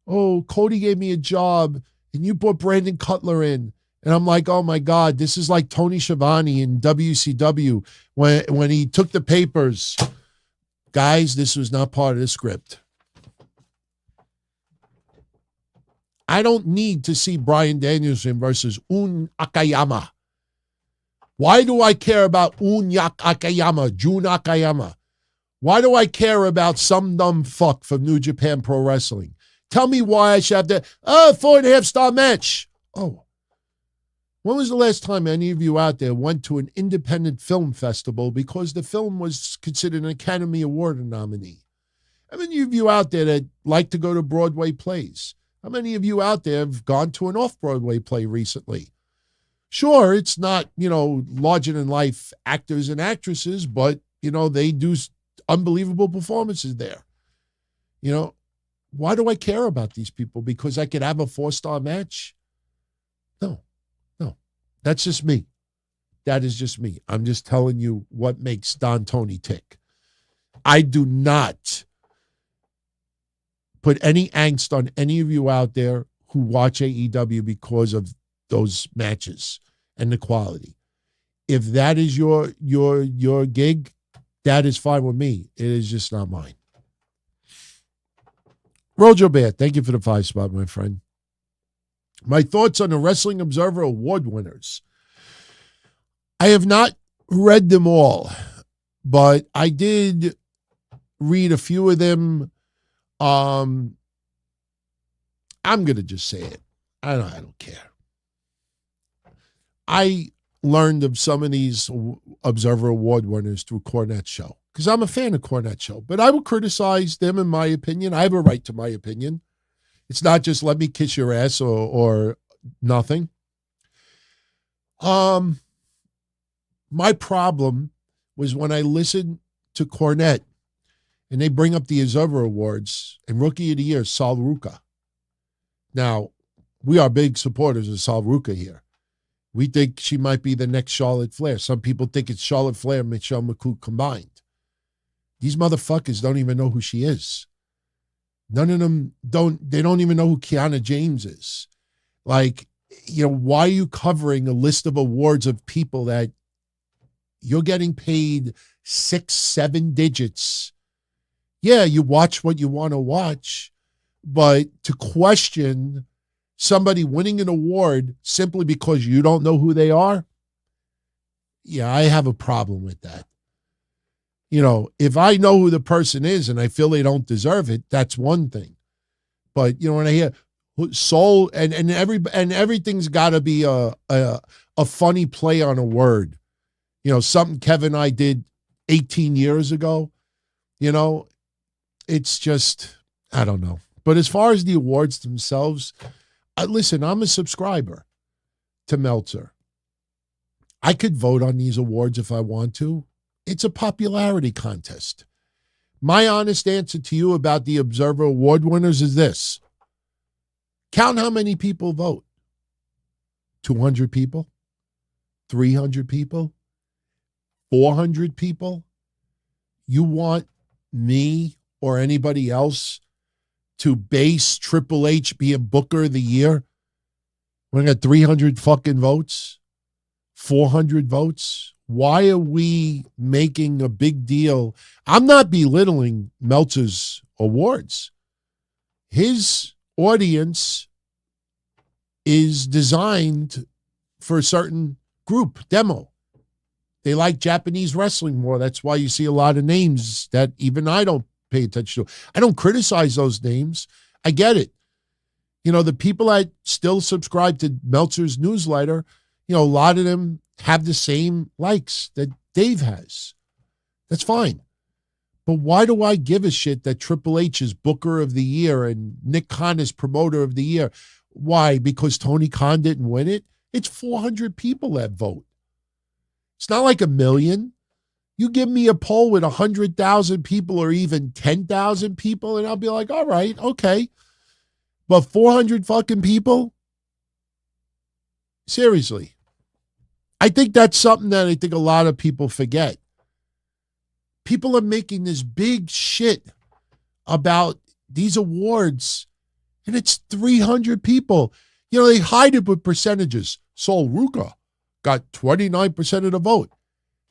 oh, Cody gave me a job and you brought Brandon Cutler in. And I'm like, oh my God, this is like Tony Schiavone in WCW when he took the papers. Guys, this was not part of the script. I don't need to see Bryan Danielson versus Un Akayama. Why do I care about Un Akayama, Jun Akayama? Why do I care about some dumb fuck from New Japan Pro Wrestling? Tell me why I should have to, 4.5-star match. Oh. When was the last time any of you out there went to an independent film festival because the film was considered an Academy Award nominee? How many of you out there that like to go to Broadway plays? How many of you out there have gone to an off-Broadway play recently? Sure, it's not, larger-than-life actors and actresses, but, they do unbelievable performances there. Why do I care about these people? Because I could have a 4-star match? No. That's just me. That is just me. I'm just telling you what makes Don Tony tick. I do not put any angst on any of you out there who watch AEW because of those matches and the quality. If that is your gig, that is fine with me. It is just not mine. Rojo Bear, thank you for the 5 spot, my friend. My thoughts on the Wrestling Observer Award winners. I have not read them all, but I did read a few of them. I'm going to just say it. I don't care. I learned of some of these Observer Award winners through Cornette's show because I'm a fan of Cornette's show, but I will criticize them in my opinion. I have a right to my opinion. It's not just let me kiss your ass or nothing. My problem was when I listened to Cornette and they bring up the Observer Awards and Rookie of the Year, Sal Ruka. Now, we are big supporters of Sal Ruka here. We think she might be the next Charlotte Flair. Some people think it's Charlotte Flair and Michelle McCool combined. These motherfuckers don't even know who she is. None of them they don't even know who Kiana James is. Like, why are you covering a list of awards of people that you're getting paid 6, 7 digits? Yeah, you watch what you want to watch, but to question somebody winning an award simply because you don't know who they are, yeah, I have a problem with that. If I know who the person is and I feel they don't deserve it, that's one thing. But when I hear soul and everything's got to be a funny play on a word, something Kevin and I did 18 years ago, it's just, I don't know. But as far as the awards themselves, listen, I'm a subscriber to Meltzer. I could vote on these awards if I want to. It's a popularity contest. My honest answer to you about the Observer Award winners is this. Count how many people vote. 200 people? 300 people? 400 people? You want me or anybody else to base Triple H being Booker of the Year when I got 300 fucking votes? 400 votes? Why are we making a big deal? I'm not belittling Meltzer's awards. His audience is designed for a certain group, demo. They like Japanese wrestling more. That's why you see a lot of names that even I don't pay attention to. I don't criticize those names. I get it. The people that still subscribe to Meltzer's newsletter, a lot of them have the same likes that Dave has. That's fine. But why do I give a shit that Triple H is Booker of the Year and Nick Khan is Promoter of the Year? Why? Because Tony Khan didn't win it? It's 400 people that vote. It's not like 1 million. You give me a poll with 100,000 people or even 10,000 people, and I'll be like, all right, okay. But 400 fucking people? Seriously. I think that's something that I think a lot of people forget. People are making this big shit about these awards, and it's 300 people. They hide it with percentages. Sol Ruka got 29% of the vote.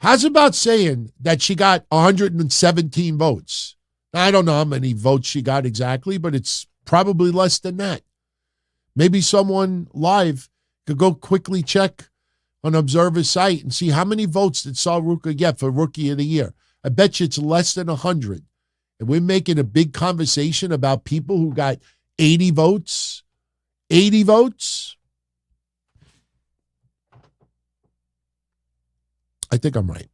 How's about saying that she got 117 votes? I don't know how many votes she got exactly, but it's probably less than that. Maybe someone live could go quickly check on Observer's site and see how many votes did Sol Ruka get for Rookie of the Year. I bet you it's less than 100. And we're making a big conversation about people who got 80 votes. 80 votes? I think I'm right.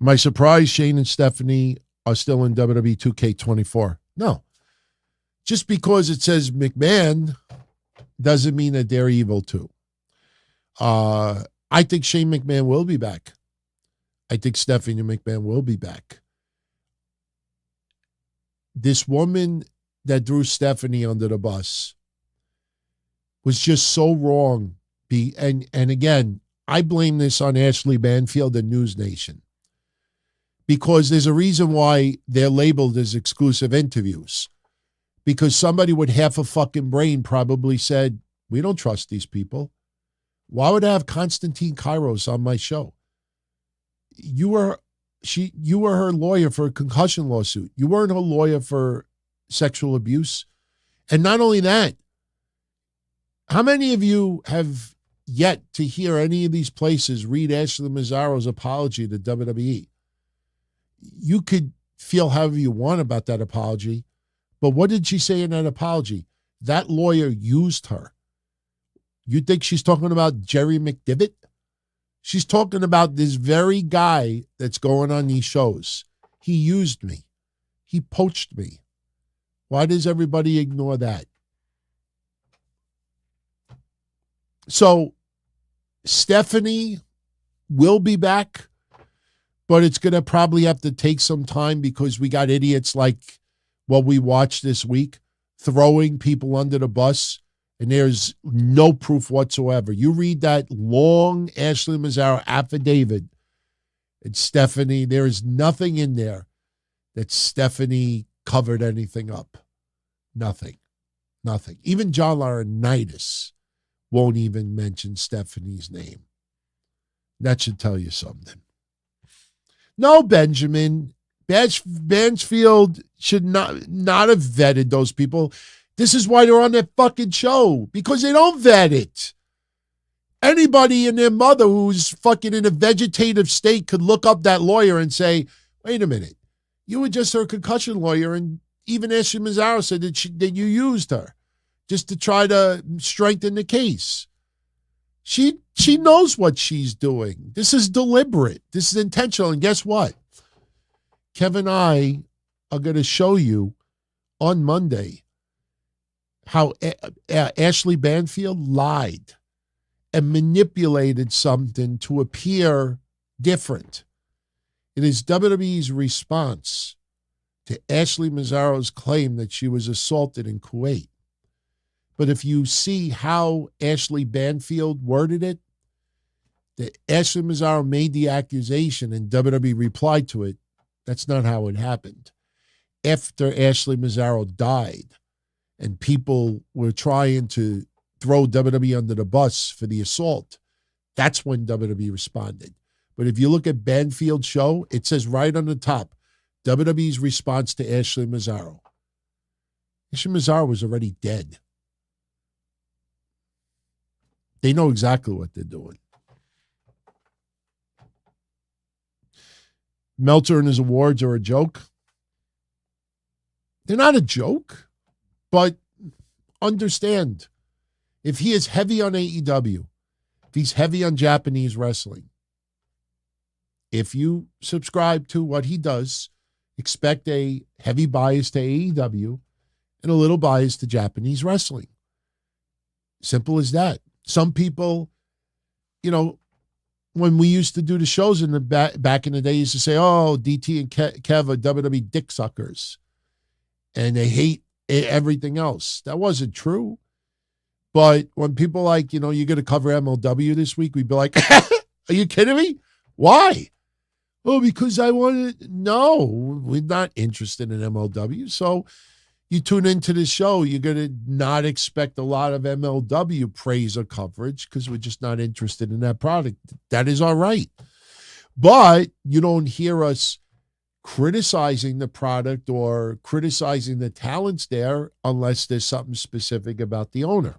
Am I surprised Shane and Stephanie are still in WWE 2K24? No. Just because it says McMahon doesn't mean that they're evil too. I think Shane McMahon will be back. I think Stephanie McMahon will be back. This woman that threw Stephanie under the bus was just so wrong. And again, I blame this on Ashley Banfield and News Nation, because there's a reason why they're labeled as exclusive interviews. Because somebody with half a fucking brain probably said, we don't trust these people. Why would I have Constantine Kairos on my show? You were her lawyer for a concussion lawsuit. You weren't her lawyer for sexual abuse. And not only that, how many of you have yet to hear any of these places read Ashley Mazzaro's apology to WWE? You could feel however you want about that apology, but what did she say in that apology? That lawyer used her. You think she's talking about Jerry McDivitt? She's talking about this very guy that's going on these shows. He used me. He poached me. Why does everybody ignore that? So Stephanie will be back, but it's going to probably have to take some time because we got idiots like what we watched this week throwing people under the bus, and there's no proof whatsoever. You read that long Ashley Mazzaro affidavit, And Stephanie, there is nothing in there that Stephanie covered anything up. Nothing. Even John Laurinaitis won't even mention Stephanie's name. That should tell you something. No, Benjamin. Mansfield should not have vetted those people. This is why they're on that fucking show, because they don't vet it. Anybody and their mother who's fucking in a vegetative state could look up that lawyer and say, wait a minute, you were just her concussion lawyer, and even Ashley Mazzaro said that you used her just to try to strengthen the case. She knows what she's doing. This is deliberate. This is intentional. And guess what? Kevin and I are going to show you on Monday how Ashley Banfield lied and manipulated something to appear different. It is WWE's response to Ashley Mazzaro's claim that she was assaulted in Kuwait. But if you see how Ashley Banfield worded it, that Ashley Mazzaro made the accusation and WWE replied to it, that's not how it happened. After Ashley Mazzaro died and people were trying to throw WWE under the bus for the assault, that's when WWE responded. But if you look at Banfield's show, it says right on the top, WWE's response to Ashley Mazzaro. Ashley Mazzaro was already dead. They know exactly what they're doing. Meltzer and his awards are a joke. They're not a joke, but understand, if he is heavy on AEW, if he's heavy on Japanese wrestling, if you subscribe to what he does, expect a heavy bias to AEW and a little bias to Japanese wrestling. Simple as that. Some people, when we used to do the shows in the back in the day, used to say, oh, DT and Kev are WWE dick suckers. And they hate everything else. That wasn't true. But when people like, you're going to cover MLW this week, we'd be like, are you kidding me? Why? Oh, because I wanted. No, we're not interested in MLW. So you tune into the show, you're going to not expect a lot of MLW praise or coverage because we're just not interested in that product. That is all right. But you don't hear us criticizing the product or criticizing the talents there unless there's something specific about the owner.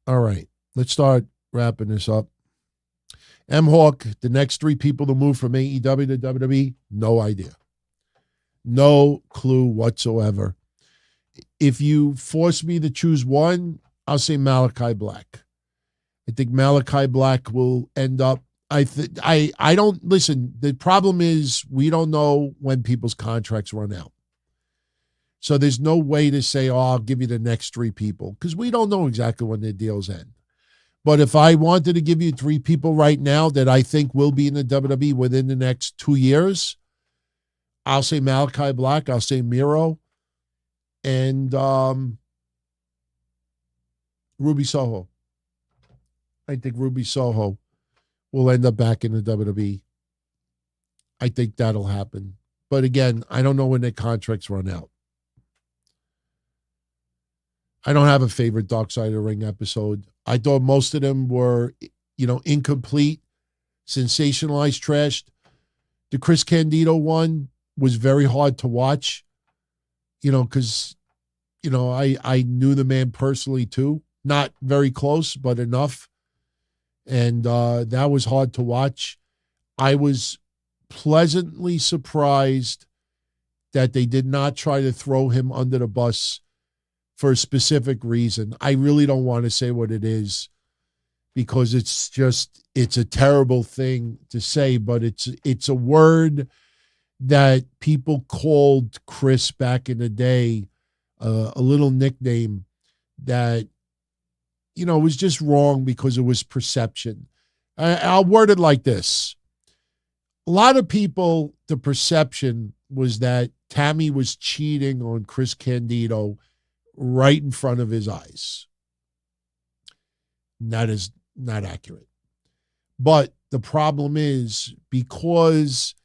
All right, let's start wrapping this up. M-Hawk, the next three people to move from AEW to WWE, no idea. No clue whatsoever. If you force me to choose one, I'll say Malachi Black. I think Malachi Black will end up, I don't, listen, the problem is we don't know when people's contracts run out. So there's no way to say, oh, I'll give you the next three people, because we don't know exactly when their deals end. But if I wanted to give you three people right now that I think will be in the WWE within the next 2 years, I'll say Malachi Black, I'll say Miro, and Ruby Soho. I think Ruby Soho will end up back in the WWE. I think that'll happen. But again, I don't know when their contracts run out. I don't have a favorite Dark Side of the Ring episode. I thought most of them were, incomplete, sensationalized, trashed. The Chris Candido one was very hard to watch, because, I knew the man personally too. Not very close, but enough. And that was hard to watch. I was pleasantly surprised that they did not try to throw him under the bus for a specific reason. I really don't want to say what it is because it's a terrible thing to say, but it's a word that people called Chris back in the day, a little nickname that, was just wrong because it was perception. I'll word it like this. A lot of people, the perception was that Tammy was cheating on Chris Candido right in front of his eyes. And that is not accurate. But the problem is because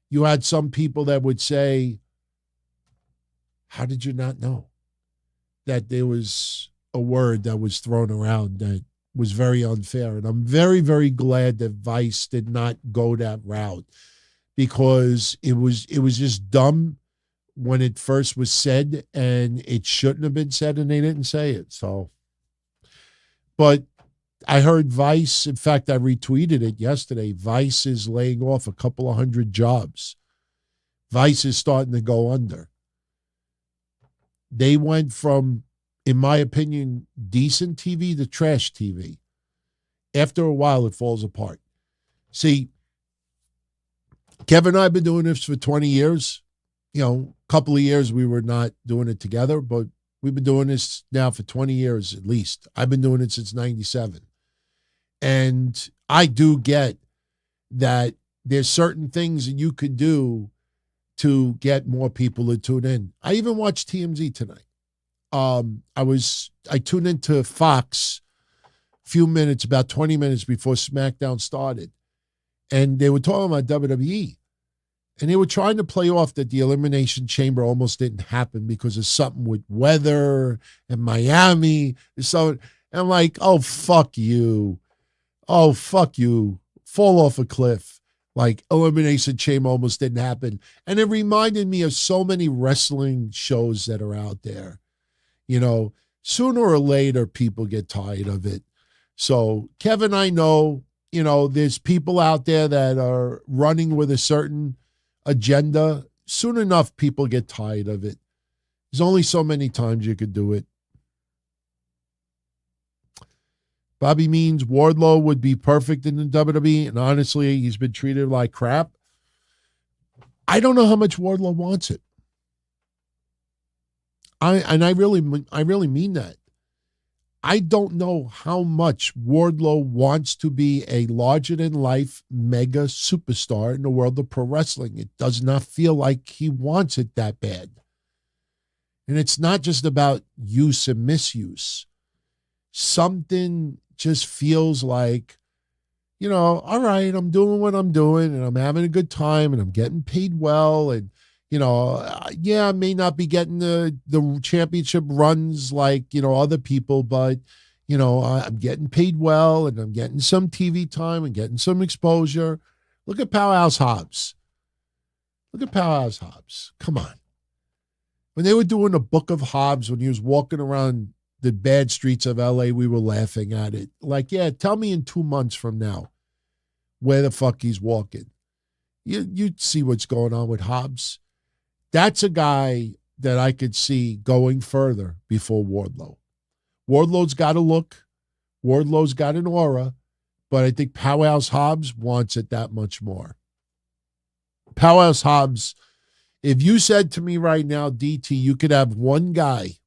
you had some people that would say, how did you not know that there was a word that was thrown around that was very unfair? And I'm very, very glad that Vice did not go that route, because it was just dumb when it first was said, and it shouldn't have been said, and they didn't say it. So, but I heard Vice, in fact, I retweeted it yesterday. Vice is laying off a couple of hundred jobs. Vice is starting to go under. They went from, in my opinion, decent TV to trash TV. After a while, it falls apart. See, Kevin and I have been doing this for 20 years. You know, a couple of years we were not doing it together, but we've been doing this now for 20 years at least. I've been doing it since 97. And I do get that there's certain things that you could do to get more people to tune in. I even watched TMZ tonight. I tuned into Fox a few minutes, about 20 minutes before SmackDown started. And they were talking about WWE. And they were trying to play off that the Elimination Chamber almost didn't happen because of something with weather and Miami. So, and I'm like, oh, fuck you. Oh, fuck you. Fall off a cliff. Like, Elimination Chamber almost didn't happen. And it reminded me of so many wrestling shows that are out there. You know, sooner or later, people get tired of it. So, Kevin, I know, you know, there's people out there that are running with a certain agenda. Soon enough, people get tired of it. There's only so many times you could do it. BobbyMeans, Wardlow would be perfect in the WWE, and honestly, he's been treated like crap. I don't know how much Wardlow wants it. I really mean that. I don't know how much Wardlow wants to be a larger-than-life mega superstar in the world of pro wrestling. It does not feel like he wants it that bad. And it's not just about use and misuse. Something just feels like, you know, all right, I'm doing what I'm doing, and I'm having a good time, and I'm getting paid well, and, you know, yeah, I may not be getting the championship runs like, you know, other people, but, you know, I'm getting paid well, and I'm getting some TV time and getting some exposure. Look at Powerhouse Hobbs. Look at Powerhouse Hobbs. Come on. When they were doing the Book of Hobbs, when he was walking around the bad streets of LA, we were laughing at it. Like, yeah, tell me in 2 months from now where the fuck he's walking. You'd see what's going on with Hobbs. That's a guy that I could see going further before Wardlow. Wardlow's got a look. Wardlow's got an aura. But I think Powerhouse Hobbs wants it that much more. Powerhouse Hobbs, if you said to me right now, DT, you could have one guy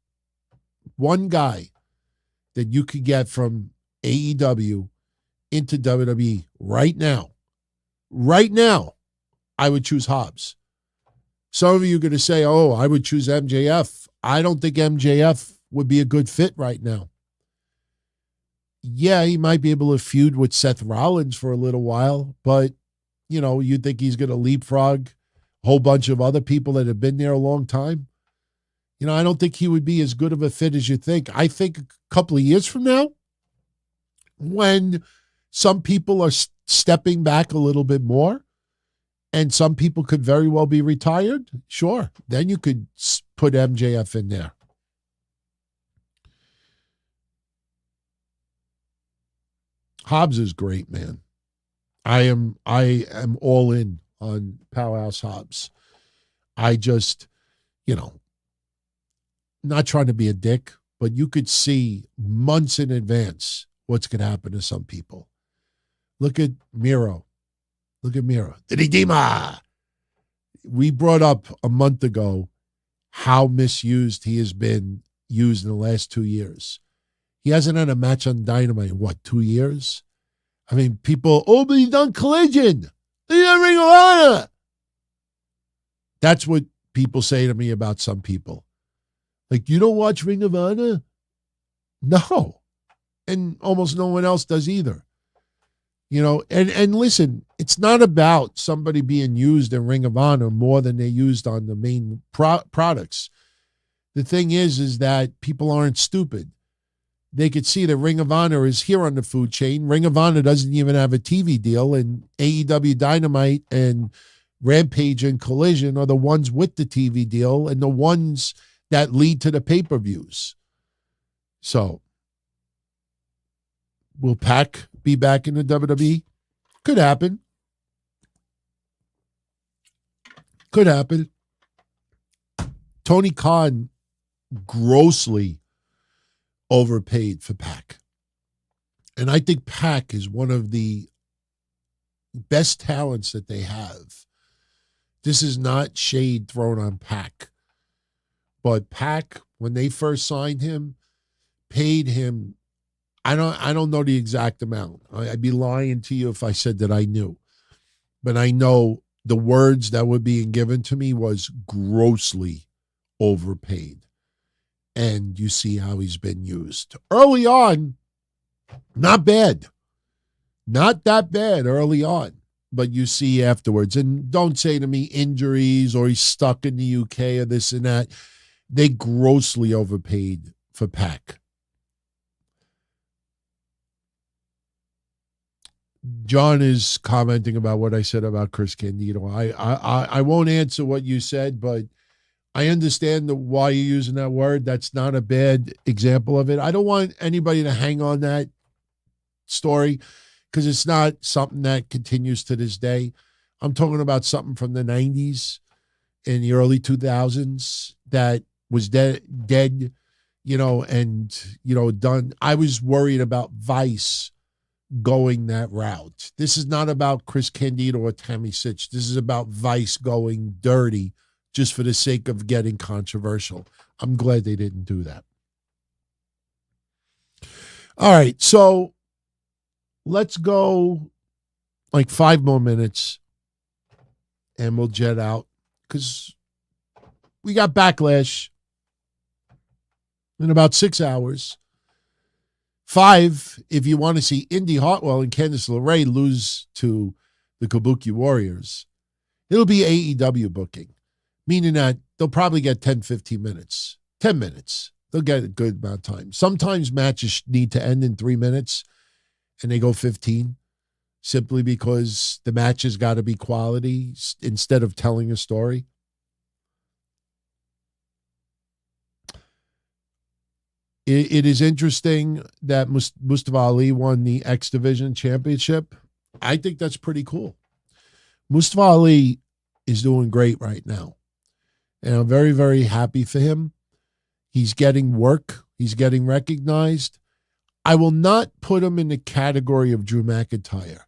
that you could get from AEW into WWE right now, I would choose Hobbs. Some of you are going to say, oh, I would choose MJF. I don't think MJF would be a good fit right now. Yeah, he might be able to feud with Seth Rollins for a little while, but, you know, you think he's going to leapfrog a whole bunch of other people that have been there a long time? You know, I don't think he would be as good of a fit as you think. I think a couple of years from now, when some people are stepping back a little bit more, and some people could very well be retired, sure, then you could put MJF in there. Hobbs is great, man. I am all in on Powerhouse Hobbs. I just, you know, not trying to be a dick, but you could see months in advance what's going to happen to some people. Look at Miro. Look at Miro. Didima. We brought up a month ago how misused he has been used in the last 2 years. He hasn't had a match on Dynamite in, 2 years? I mean, people, oh, but he's done Collision. He's done Ring of Honor. That's what people say to me about some people. Like, you don't watch Ring of Honor? No. And almost no one else does either. You know, and listen, it's not about somebody being used in Ring of Honor more than they're used on the main products. The thing is that people aren't stupid. They could see that Ring of Honor is here on the food chain. Ring of Honor doesn't even have a TV deal, and AEW Dynamite and Rampage and Collision are the ones with the TV deal and the ones that lead to the pay-per-views. So, will Pac be back in the WWE? Could happen. Could happen. Tony Khan grossly overpaid for Pac. And I think Pac is one of the best talents that they have. This is not shade thrown on Pac. But Pac, when they first signed him, paid him, I don't know the exact amount. I'd be lying to you if I said that I knew. But I know the words that were being given to me was grossly overpaid. And you see how he's been used. Early on, not bad. Not that bad early on. But you see afterwards. And don't say to me injuries or he's stuck in the UK or this and that. They grossly overpaid for Pac. John is commenting about what I said about Chris Candido. I won't answer what you said, but I understand why you're using that word. That's not a bad example of it. I don't want anybody to hang on that story because it's not something that continues to this day. I'm talking about something from the 90s and the early 2000s that was dead, and, done. I was worried about Vice going that route. This is not about Chris Candido or Tammy Sitch. This is about Vice going dirty just for the sake of getting controversial. I'm glad they didn't do that. All right, so let's go like 5 more minutes and we'll jet out because we got Backlash in about 6 hours. 5, if you want to see Indy Hartwell and Candice LeRae lose to the Kabuki Warriors, it'll be AEW booking, meaning that they'll probably get 10, 15 minutes. 10 minutes. They'll get a good amount of time. Sometimes matches need to end in 3 minutes, and they go 15, simply because the match has got to be quality instead of telling a story. It is interesting that Mustafa Ali won the X Division Championship. I think that's pretty cool. Mustafa Ali is doing great right now. And I'm very, very happy for him. He's getting work. He's getting recognized. I will not put him in the category of Drew McIntyre.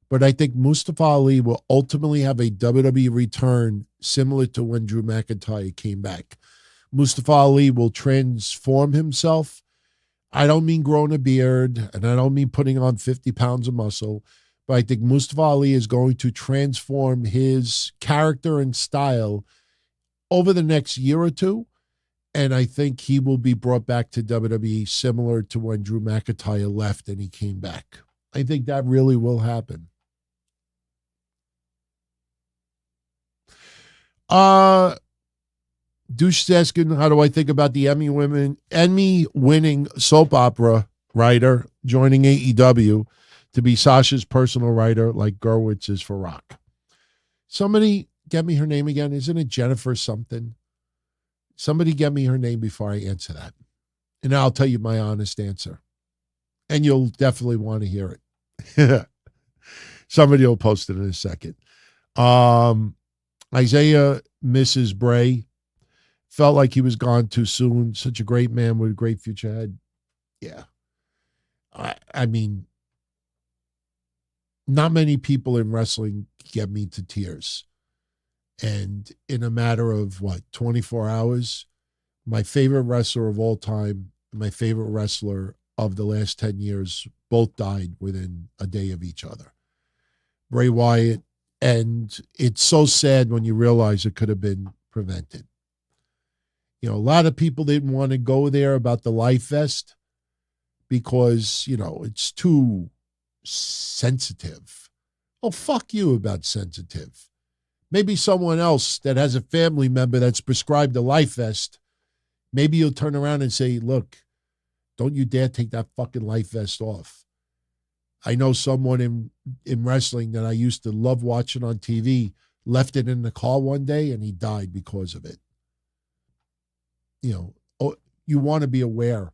But I think Mustafa Ali will ultimately have a WWE return similar to when Drew McIntyre came back. Mustafa Ali will transform himself. I don't mean growing a beard, and I don't mean putting on 50 pounds of muscle, but I think Mustafa Ali is going to transform his character and style over the next year or two, and I think he will be brought back to WWE similar to when Drew McIntyre left and he came back. I think that really will happen. Doosh is asking, how do I think about the Emmy-winning soap opera writer joining AEW to be Sasha's personal writer like Gerwitz is for Rock? Somebody get me her name again. Isn't it Jennifer something? Somebody get me her name before I answer that. And I'll tell you my honest answer. And you'll definitely want to hear it. Somebody will post it in a second. Isaiah misses Bray. Felt like he was gone too soon. Such a great man with a great future ahead. Yeah. I mean, not many people in wrestling get me to tears. And in a matter of, 24 hours, my favorite wrestler of all time and my favorite wrestler of the last 10 years both died within a day of each other. Bray Wyatt, and it's so sad when you realize it could have been prevented. You know, a lot of people didn't want to go there about the life vest, because, it's too sensitive. Oh, fuck you about sensitive. Maybe someone else that has a family member that's prescribed a life vest, maybe you'll turn around and say, look, don't you dare take that fucking life vest off. I know someone in wrestling that I used to love watching on TV left it in the car one day and he died because of it. You want to be aware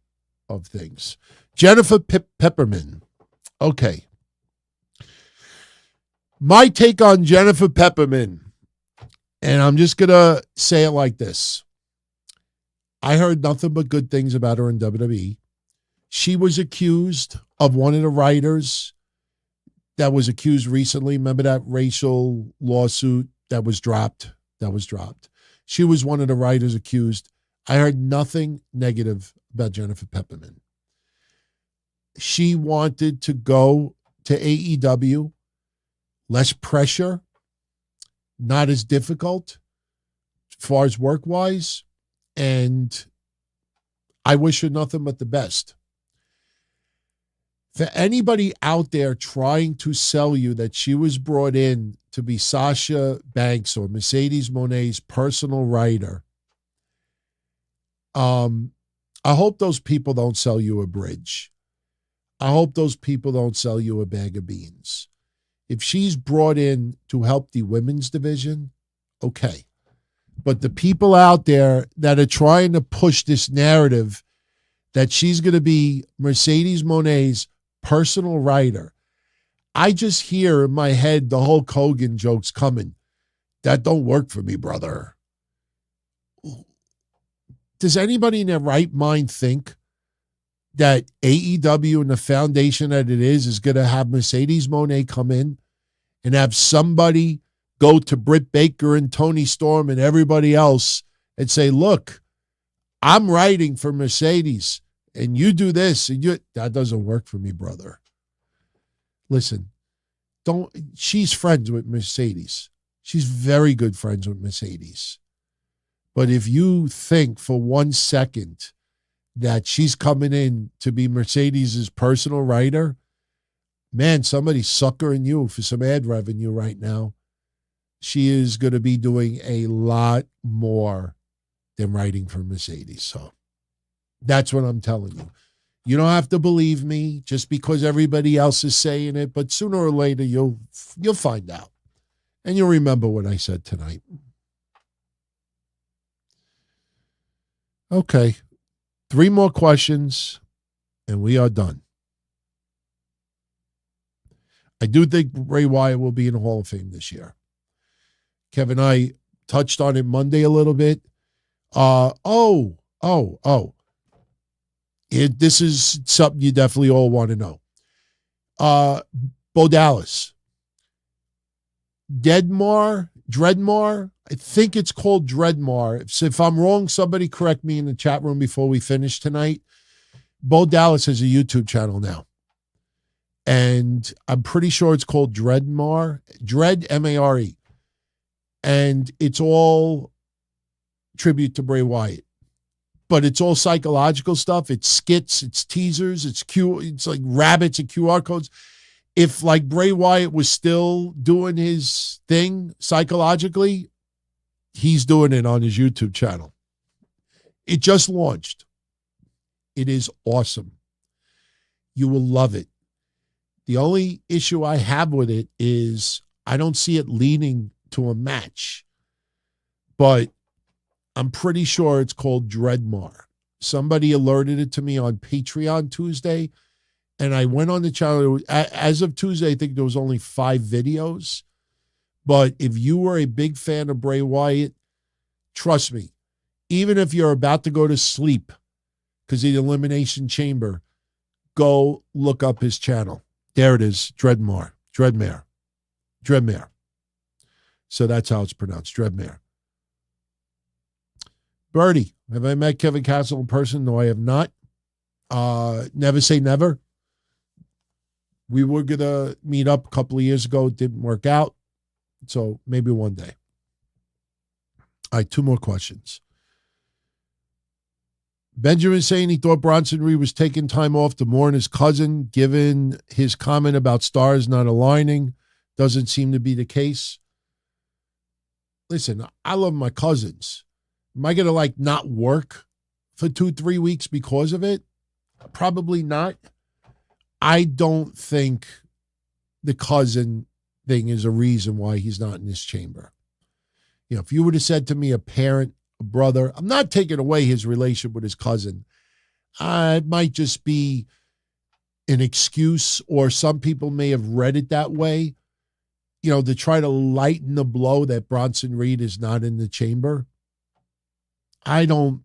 of things. Jennifer Pepperman. Okay. My take on Jennifer Pepperman, and I'm just going to say it like this. I heard nothing but good things about her in WWE. She was accused of one of the writers that was accused recently. Remember that racial lawsuit that was dropped? She was one of the writers accused. I heard nothing negative about Jennifer Pepperman. She wanted to go to AEW, less pressure, not as difficult as far as work-wise, and I wish her nothing but the best. For anybody out there trying to sell you that she was brought in to be Sasha Banks or Mercedes Moné's personal writer, I hope those people don't sell you a bridge. I hope those people don't sell you a bag of beans. If she's brought in to help the women's division, okay. But the people out there that are trying to push this narrative that she's going to be Mercedes Moné's personal writer, I just hear in my head the Hulk Hogan jokes coming. That don't work for me, brother. Does anybody in their right mind think that AEW and the foundation that it is going to have Mercedes Moné come in and have somebody go to Britt Baker and Tony Storm and everybody else and say, look, I'm writing for Mercedes and you do this and that doesn't work for me, brother. Listen, she's friends with Mercedes. She's very good friends with Mercedes. But if you think for 1 second that she's coming in to be Mercedes' personal writer, man, somebody's suckering you for some ad revenue right now. She is going to be doing a lot more than writing for Mercedes. So that's what I'm telling you. You don't have to believe me just because everybody else is saying it, but sooner or later you'll find out. And you'll remember what I said tonight. Okay. 3 more questions, and we are done. I do think Bray Wyatt will be in the Hall of Fame this year. Kevin and I touched on it Monday a little bit. This is something you definitely all want to know. Bo Dallas. Dreadmar, I think it's called Dreadmar. If I'm wrong, somebody correct me in the chat room before we finish tonight. Bo Dallas has a YouTube channel now. And I'm pretty sure it's called Dreadmar. Dread, M-A-R-E. And it's all tribute to Bray Wyatt. But it's all psychological stuff. It's skits, it's teasers, it's like rabbits and QR codes. If like Bray Wyatt was still doing his thing psychologically, he's doing it on his YouTube channel. It just launched. It is awesome. You will love it. The only issue I have with it is I don't see it leading to a match. But I'm pretty sure it's called Dreadmar. Somebody alerted it to me on Patreon Tuesday. And I went on the channel. As of Tuesday, I think there was only 5 videos. But if you were a big fan of Bray Wyatt, trust me, even if you're about to go to sleep because of the Elimination Chamber, go look up his channel. There it is, Dreadmar. So that's how it's pronounced, Dreadmar. Birdie, have I met Kevin Castle in person? No, I have not. Never say never. We were going to meet up a couple of years ago. It didn't work out. So maybe one day. All right, 2 more questions. Benjamin saying he thought Bronson Reed was taking time off to mourn his cousin, given his comment about stars not aligning. Doesn't seem to be the case. Listen, I love my cousins. Am I going to not work for 2-3 weeks because of it? Probably not. I don't think the cousin thing is a reason why he's not in this chamber. If you would have said to me a parent, a brother, I'm not taking away his relationship with his cousin. It might just be an excuse, or some people may have read it that way, to try to lighten the blow that Bronson Reed is not in the chamber. I don't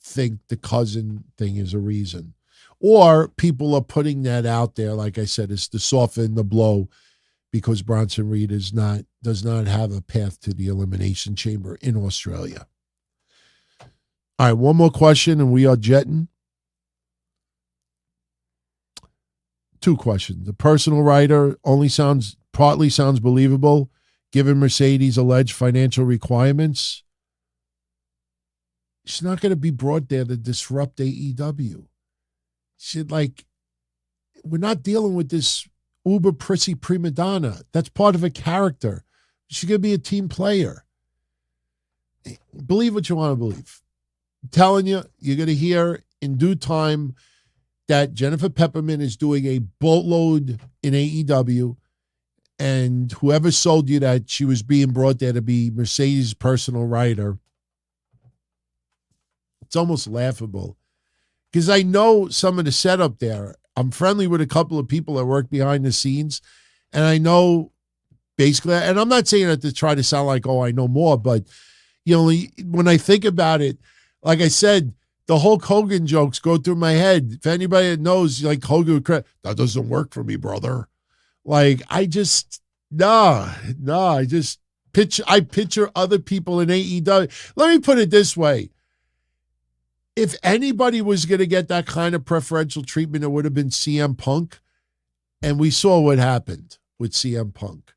think the cousin thing is a reason. Or people are putting that out there, like I said, is to soften the blow because Bronson Reed does not have a path to the Elimination Chamber in Australia. All right, one more question and we are jetting. 2 questions. The personal writer partly sounds believable given Mercedes' alleged financial requirements. She's not going to be brought there to disrupt AEW. We're not dealing with this uber prissy prima donna. That's part of a character. She's going to be a team player. Believe what you want to believe. I'm telling you, you're going to hear in due time that Jennifer Peppermint is doing a boatload in AEW, and whoever sold you that she was being brought there to be Mercedes' personal writer, it's almost laughable. Because I know some of the setup there. I'm friendly with a couple of people that work behind the scenes, and I know basically, and I'm not saying that to try to sound like, oh, I know more, but when I think about it, like I said, the Hulk Hogan jokes go through my head. If anybody that knows, Hogan, that doesn't work for me, brother. I picture other people in AEW. Let me put it this way. If anybody was going to get that kind of preferential treatment, it would have been CM Punk. And we saw what happened with CM Punk.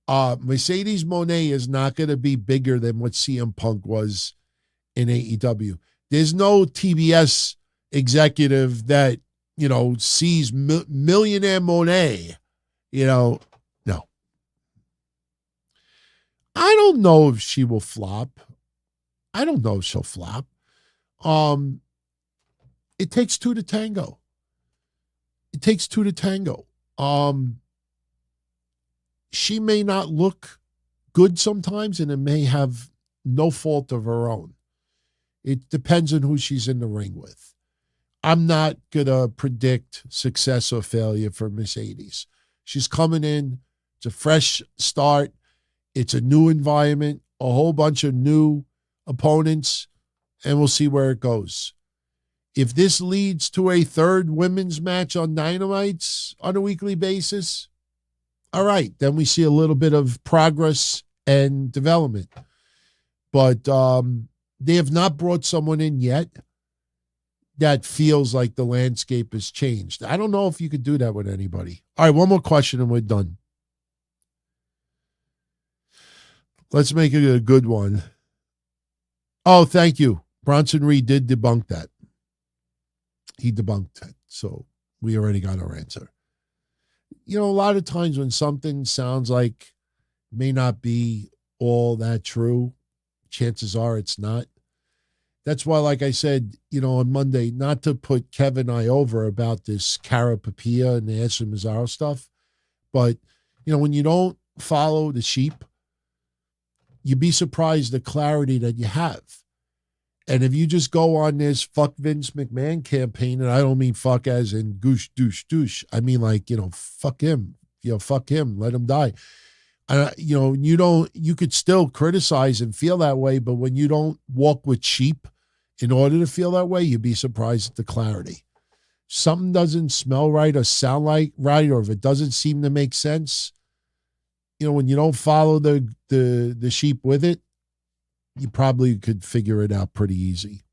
Mercedes Moné is not going to be bigger than what CM Punk was in AEW. There's no TBS executive that, sees millionaire Moné, no. I don't know if she will flop. I don't know if she'll flop. It takes 2 to tango. She may not look good sometimes, and it may have no fault of her own. It depends on who she's in the ring with. I'm not going to predict success or failure for Mercedes. She's coming in. It's a fresh start. It's a new environment, a whole bunch of new opponents, and we'll see where it goes. If this leads to a 3rd women's match on Dynamites on a weekly basis, all right, then we see a little bit of progress and development. But they have not brought someone in yet that feels like the landscape has changed. I don't know if you could do that with anybody. All right, one more question and we're done. Let's make it a good one. Oh, thank you. Bronson Reed did debunk that. He debunked that. So we already got our answer. A lot of times when something sounds like may not be all that true, chances are it's not. That's why, like I said, on Monday, not to put Kevin and I over about this Cara Papilla and the Ashley Mazzaro stuff, but, when you don't follow the sheep, you'd be surprised the clarity that you have. And if you just go on this fuck Vince McMahon campaign, and I don't mean fuck as in goosh, douche, douche. I mean fuck him. Fuck him. Let him die. You could still criticize and feel that way, but when you don't walk with sheep in order to feel that way, you'd be surprised at the clarity. Something doesn't smell right or sound like right, or if it doesn't seem to make sense, when you don't follow the sheep with it, you probably could figure it out pretty easy.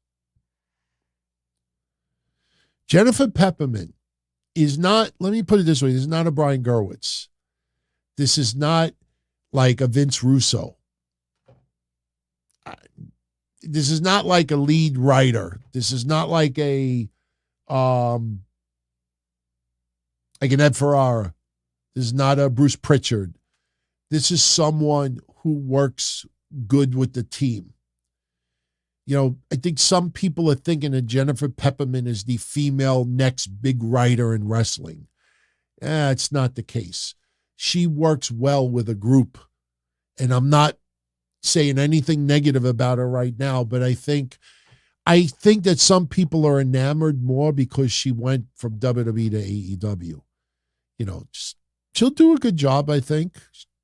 Jennifer Peppermint is not, let me put it this way, this is not a Brian Gerwitz. This is not like a Vince Russo. this is not like a lead writer. This is not like like an Ed Ferrara. This is not a Bruce Pritchard. This is someone who works good with the team. You know, I think some people are thinking of Jennifer Pepperman as the female next big writer in wrestling. It's not the case. She works well with a group. And I'm not saying anything negative about her right now, but I think that some people are enamored more because she went from WWE to AEW. You know, she'll do a good job, I think.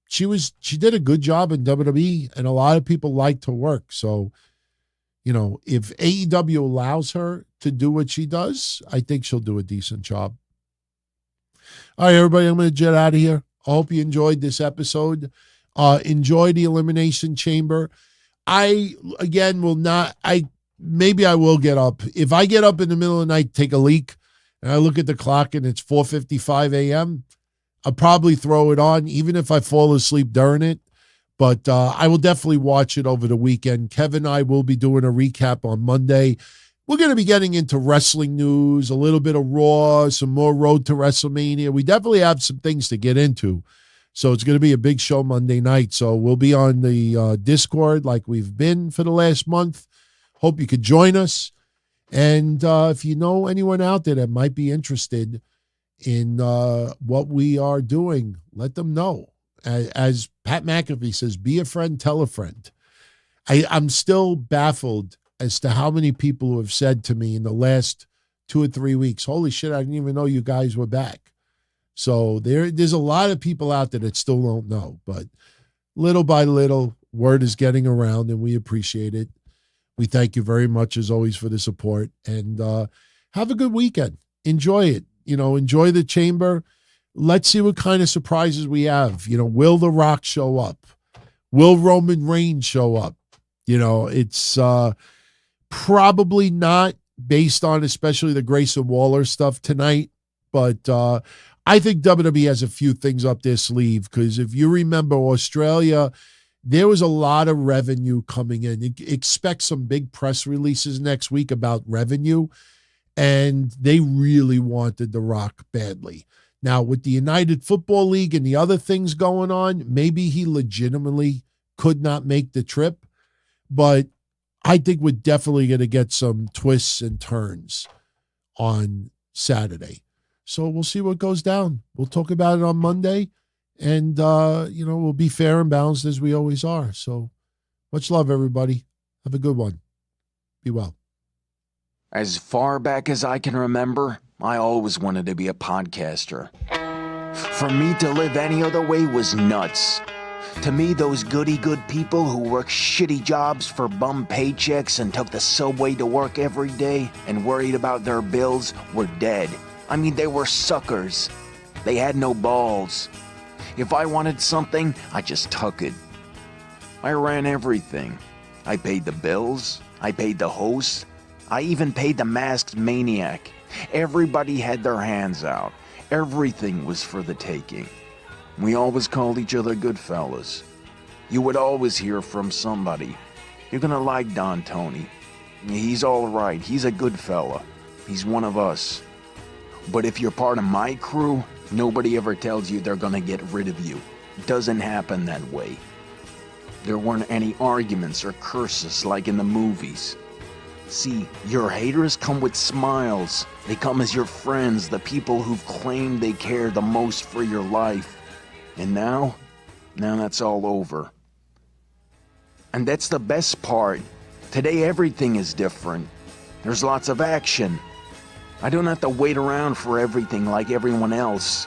She did a good job in WWE, and a lot of people liked her work. So, you know, if AEW allows her to do what she does, I think she'll do a decent job. All right, everybody, I'm going to jet out of here. I hope you enjoyed this episode. Enjoy the Elimination Chamber. Maybe I will get up. If I get up in the middle of the night, take a leak, and I look at the clock and it's 4:55 a.m., I'll probably throw it on, even if I fall asleep during it. But I will definitely watch it over the weekend. Kevin and I will be doing a recap on Monday. We're going to be getting into wrestling news, a little bit of Raw, some more Road to WrestleMania. We definitely have some things to get into. So it's going to be a big show Monday night. So we'll be on the Discord like we've been for the last month. Hope you could join us. And if you know anyone out there that might be interested in what we are doing, let them know. As Pat McAfee says, be a friend, tell a friend. I'm still baffled as to how many people who have said to me in the last 2 or 3 weeks, holy shit, I didn't even know you guys were back. So there's a lot of people out there that still don't know, but little by little, word is getting around, and we appreciate it. We thank you very much, as always, for the support, and have a good weekend. Enjoy it. You know, enjoy the chamber. Let's see what kind of surprises we have. You know, will The Rock show up? Will Roman Reigns show up? You know, it's probably not, based on especially the Grayson Waller stuff tonight, but I think WWE has a few things up their sleeve, because if you remember Australia, there was a lot of revenue coming in. Expect some big press releases next week about revenue, and they really wanted The Rock badly. Now, with the United Football League and the other things going on, maybe he legitimately could not make the trip, but I think we're definitely going to get some twists and turns on Saturday. So we'll see what goes down. We'll talk about it on Monday, and, you know, we'll be fair and balanced as we always are. So much love, everybody. Have a good one. Be well. As far back as I can remember, I always wanted to be a podcaster. For me to live any other way was nuts. To me, those goody-good people who worked shitty jobs for bum paychecks and took the subway to work every day and worried about their bills were dead. I mean, they were suckers. They had no balls. If I wanted something, I just took it. I ran everything. I paid the bills. I paid the host. I even paid the masked maniac. Everybody had their hands out. Everything was for the taking. We always called each other good fellas. You would always hear from somebody. You're gonna like Don Tony. He's all right. He's a good fella. He's one of us. But if you're part of my crew, nobody ever tells you they're gonna get rid of you. It doesn't happen that way. There weren't any arguments or curses like in the movies. See, your haters come with smiles. They come as your friends, the people who've claimed they care the most for your life. And now that's all over. And that's the best part. Today everything is different. There's lots of action. I don't have to wait around for everything like everyone else.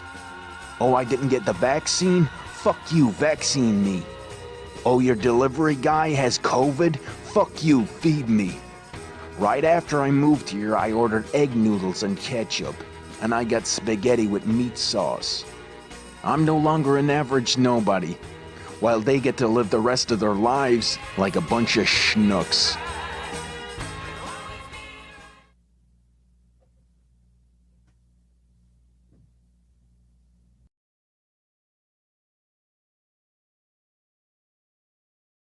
Oh, I didn't get the vaccine? Fuck you, vaccine me. Oh, your delivery guy has COVID? Fuck you, feed me. Right after I moved here, I ordered egg noodles and ketchup, and I got spaghetti with meat sauce. I'm no longer an average nobody, while they get to live the rest of their lives like a bunch of schnooks.